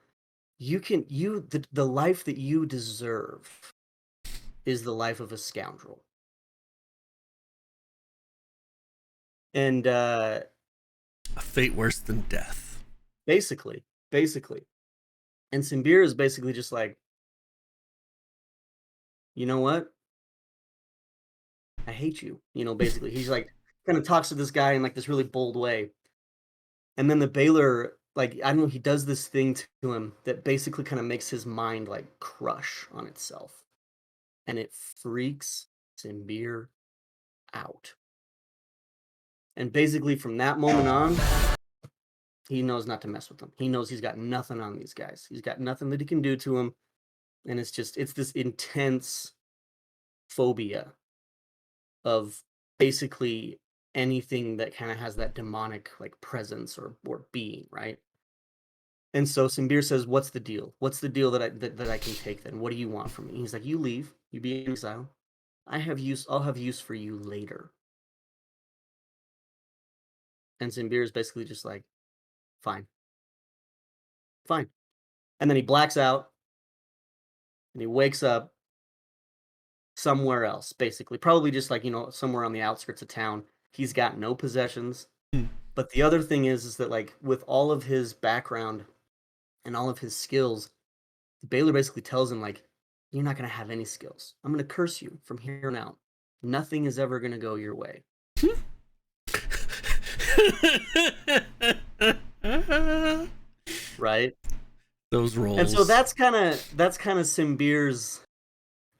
the life that you deserve is the life of a scoundrel. And a fate worse than death. Basically. And Simbir is basically just like, you know what? I hate you. Basically. He's like, kind of talks to this guy in like this really bold way. And then the Baylor, like, I don't know, he does this thing to him that basically kind of makes his mind like crush on itself. And it freaks Simbir out. And basically from that moment on, he knows not to mess with them. He knows he's got nothing on these guys. He's got nothing that he can do to them. And it's this intense phobia of basically anything that kind of has that demonic like presence or being, right? And so Simbir says, what's the deal? What's the deal that I can take then? What do you want from me? He's like, you leave, you be in exile. I'll have use for you later. And Simbir is basically just like, fine. And then he blacks out and he wakes up somewhere else, basically. Probably just like, somewhere on the outskirts of town. He's got no possessions. But the other thing is that like with all of his background and all of his skills, Baylor basically tells him like, you're not going to have any skills. I'm going to curse you from here on out. Nothing is ever going to go your way. Right? Those roles. And so that's kind of Simbir's,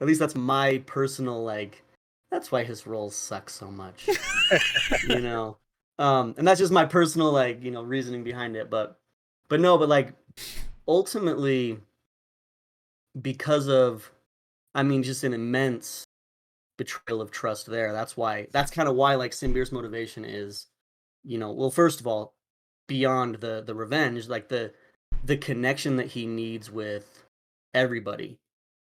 at least that's my personal like, that's why his roles suck so much. And that's just my personal like, reasoning behind it, but like ultimately because of just an immense betrayal of trust there. That's kind of why like Simbir's motivation is, well, first of all, beyond the revenge, like the connection that he needs with everybody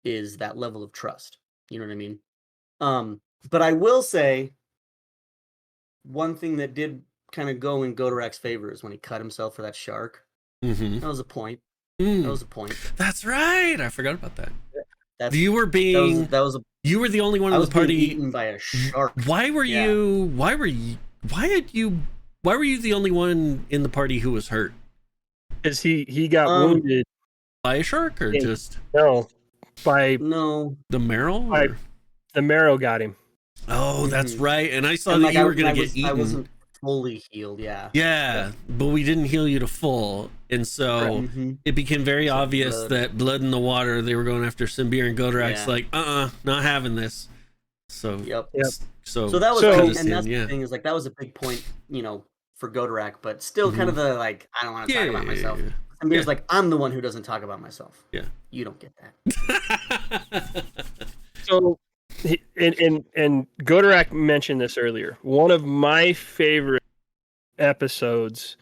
is that level of trust. You know what I mean? But I will say one thing that did kind of go in Godorak's favor is when he cut himself for that shark. Mm-hmm. That was a point. That was a point. That's right. I forgot about that. You were the only one in the party eaten by a shark. Why were you the only one in the party who was hurt? Because he got wounded by a shark or just the marrow? The marrow got him. Oh, that's right. And I saw that you were going to get eaten. I wasn't fully healed, Yeah, but we didn't heal you to full. And so it became very obvious that blood in the water, they were going after Simbir, and Godorak's like, not having this. So, So that was, and that's the thing is like, that was a big point, for Godorak, but still kind of the, like, I don't want to talk about myself. Simbir's like, I'm the one who doesn't talk about myself. Yeah. You don't get that. So, and Godorak mentioned this earlier. One of my favorite episodes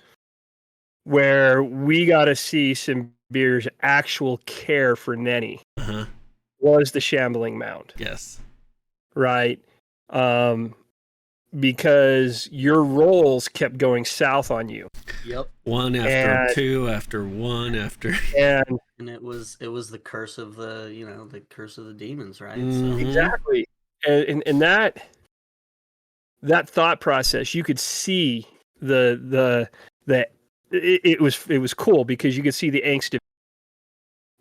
where we got to see Simbir's actual care for Nenny was the Shambling Mound. Yes. Right. Because your rolls kept going south on you. Yep. One after two, after one after. And it was the curse of the curse of the demons, right? Mm-hmm. So. Exactly. And that thought process, you could see it was cool because you could see the angst of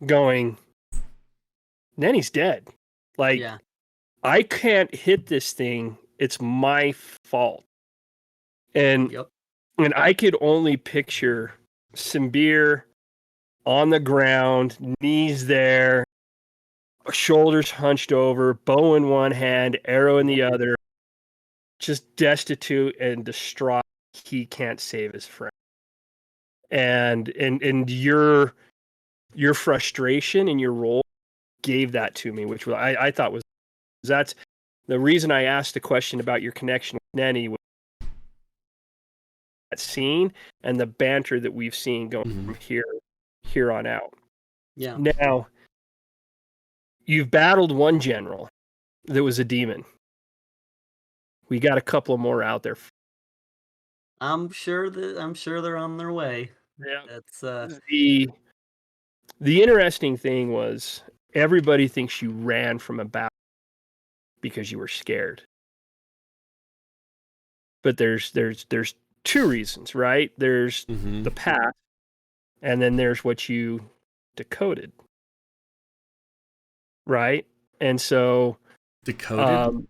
going, Nenny's dead. Like, I can't hit this thing. It's my fault. And I could only picture Simbir on the ground, knees there, shoulders hunched over, bow in one hand, arrow in the other, just destitute and distraught. He can't save his friend. And your frustration and your role gave that to me, which I thought was, that's the reason I asked the question about your connection with Nenny, was that scene and the banter that we've seen going from here on out. Yeah. Now, you've battled one general that was a demon. We got a couple more out there. I'm sure they're on their way. Yeah. That's the interesting thing was everybody thinks you ran from a battle because you were scared. But there's two reasons, right? There's the past, and then there's what you decoded. Right? And so decoded.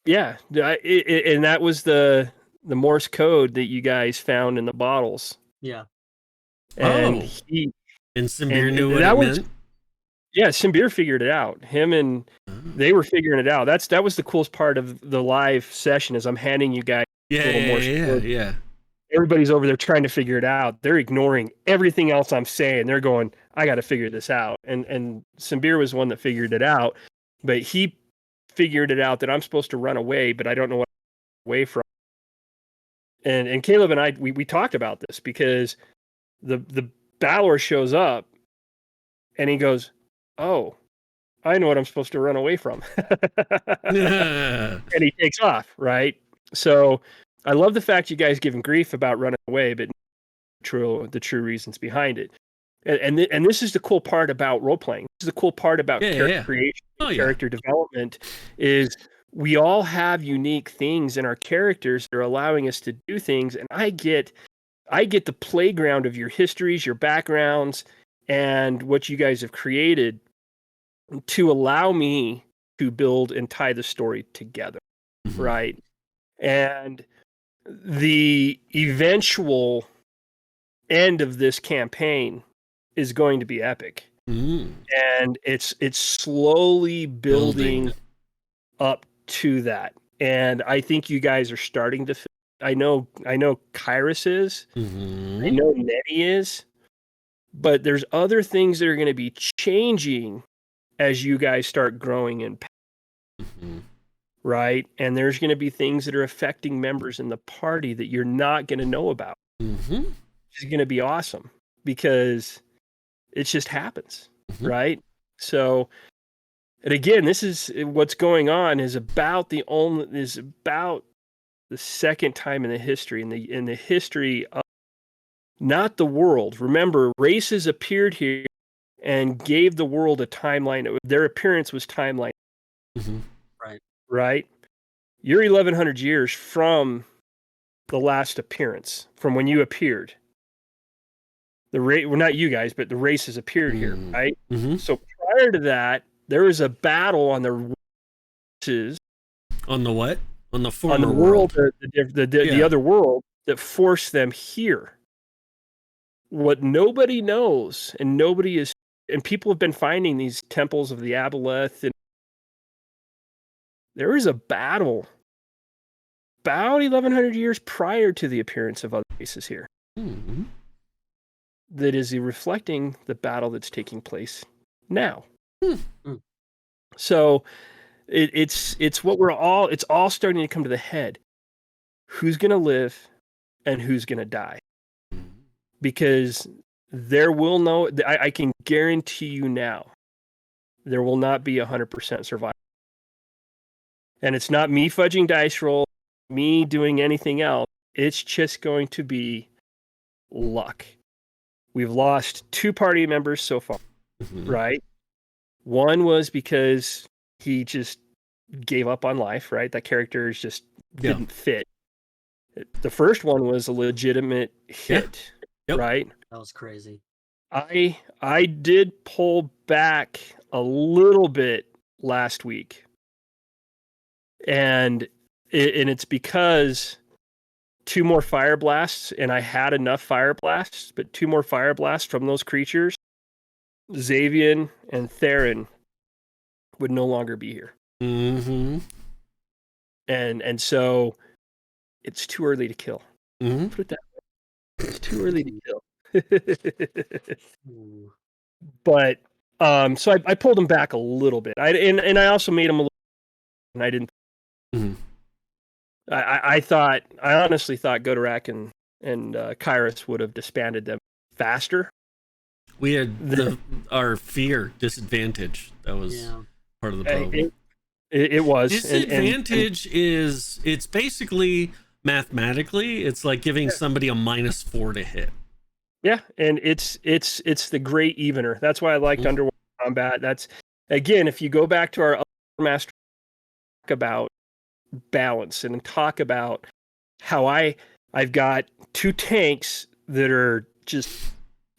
Yeah, and that was the Morse code that you guys found in the bottles. Yeah. And Simbir knew what it meant? Yeah, Simbir figured it out. Him and they were figuring it out. That was the coolest part of the live session, is I'm handing you guys little Morse code. Yeah. Everybody's over there trying to figure it out. They're ignoring everything else I'm saying. They're going, I got to figure this out. And Simbir was one that figured it out, but he figured it out that I'm supposed to run away, but I don't know what I'm away from. And Caleb and I, we talked about this, because the battler shows up and he goes, oh, I know what I'm supposed to run away from. And he takes off, right? So I love the fact you guys give him grief about running away, but the true reasons behind it. And this is the cool part about role playing. This is the cool part about character creation, character development, is we all have unique things in our characters that are allowing us to do things. And I get the playground of your histories, your backgrounds, and what you guys have created to allow me to build and tie the story together, right? And the eventual end of this campaign is going to be epic. And it's slowly building up to that. And I think you guys are starting to I know Kairos is. I know Nettie is. But there's other things that are going to be changing as you guys start growing in right? And there's going to be things that are affecting members in the party that you're not going to know about. It's going to be awesome, because it just happens, right? So, and again, this is what's going on is about the second time in the history, in the history of not the world. Remember, races appeared here and gave the world a timeline. Their appearance was timeline. Right? You're 1,100 years from the last appearance, from when you appeared. Well, not you guys, but the races appeared here, right? So prior to that, there was a battle on the races. On the what? On the former on the world, the other world that forced them here. What nobody knows, and people have been finding these temples of the Aboleth, and there was a battle about 1,100 years prior to the appearance of other races here. That is reflecting the battle that's taking place now. So it's what it's all starting to come to the head. Who's going to live and who's going to die? Because I can guarantee you now, there will not be 100% survival. And it's not me fudging dice roll, me doing anything else. It's just going to be luck. We've lost 2 party members so far, right? One was because he just gave up on life, right? That character just didn't fit. The first one was a legitimate hit, right? That was crazy. I did pull back a little bit last week. And it's because 2 more fire blasts, and I had enough fire blasts, but 2 more fire blasts from those creatures, Xavian and Theron, would no longer be here. Mm-hmm. And so it's too early to kill. Mm-hmm. Put it that way. It's too early to kill. But so I pulled him back a little bit. I also made him a little, and I didn't. Mm-hmm. I honestly thought Godorak and Kairos would have disbanded them faster. We had our fear disadvantage. That was part of the problem. It was. Disadvantage is, it's basically mathematically, it's like giving somebody a -4 to hit. Yeah, and it's the great evener. That's why I liked Underwater Combat. That's, again, if you go back to our other master about balance and talk about how I've got 2 tanks that are just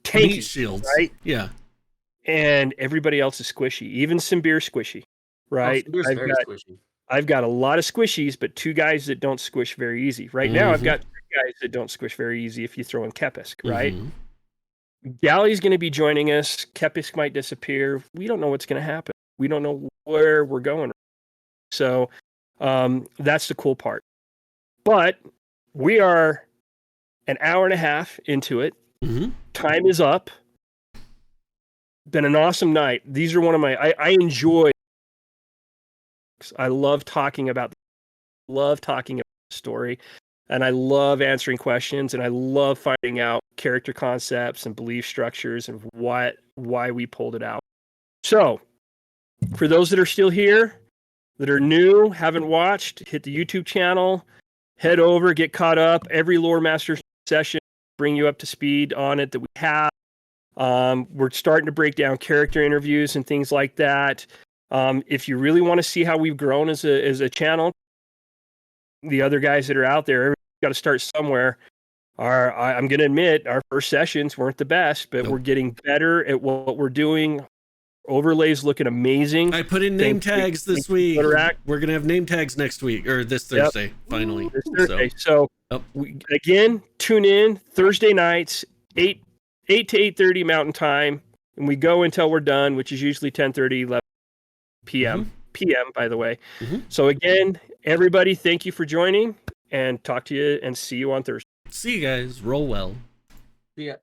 tanky, meat shields, right? Yeah, and everybody else is squishy. Even Symbir squishy, right? Squishy. I've got a lot of squishies, but 2 guys that don't squish very easy. Right now, I've got 3 guys that don't squish very easy if you throw in Kepisk, right? Galley's going to be joining us. Kepisk might disappear. We don't know what's going to happen. We don't know where we're going. So that's the cool part. But we are an hour and a half into it. Time is up. Been an awesome night. These are one of my, I enjoy. I love talking about the story, and I love answering questions, and I love finding out character concepts and belief structures and why we pulled it out. So, for those that are still here, that are new, haven't watched, hit the YouTube channel, head over, get caught up. Every Lore Master session, bring you up to speed on it that we have. We're starting to break down character interviews and things like that. If you really want to see how we've grown as a channel, the other guys that are out there, everybody's got to start somewhere. I'm going to admit, our first sessions weren't the best, but we're getting better at what we're doing. Overlays looking amazing. I put in name tags this week. We're going to have name tags next week, or this Thursday, finally. This Thursday. So again, tune in Thursday nights, 8 to 8:30 Mountain Time, and we go until we're done, which is usually 10:30, 11 p.m. PM, by the way. So again, everybody, thank you for joining, and talk to you and see you on Thursday. See you guys. Roll well. Yeah.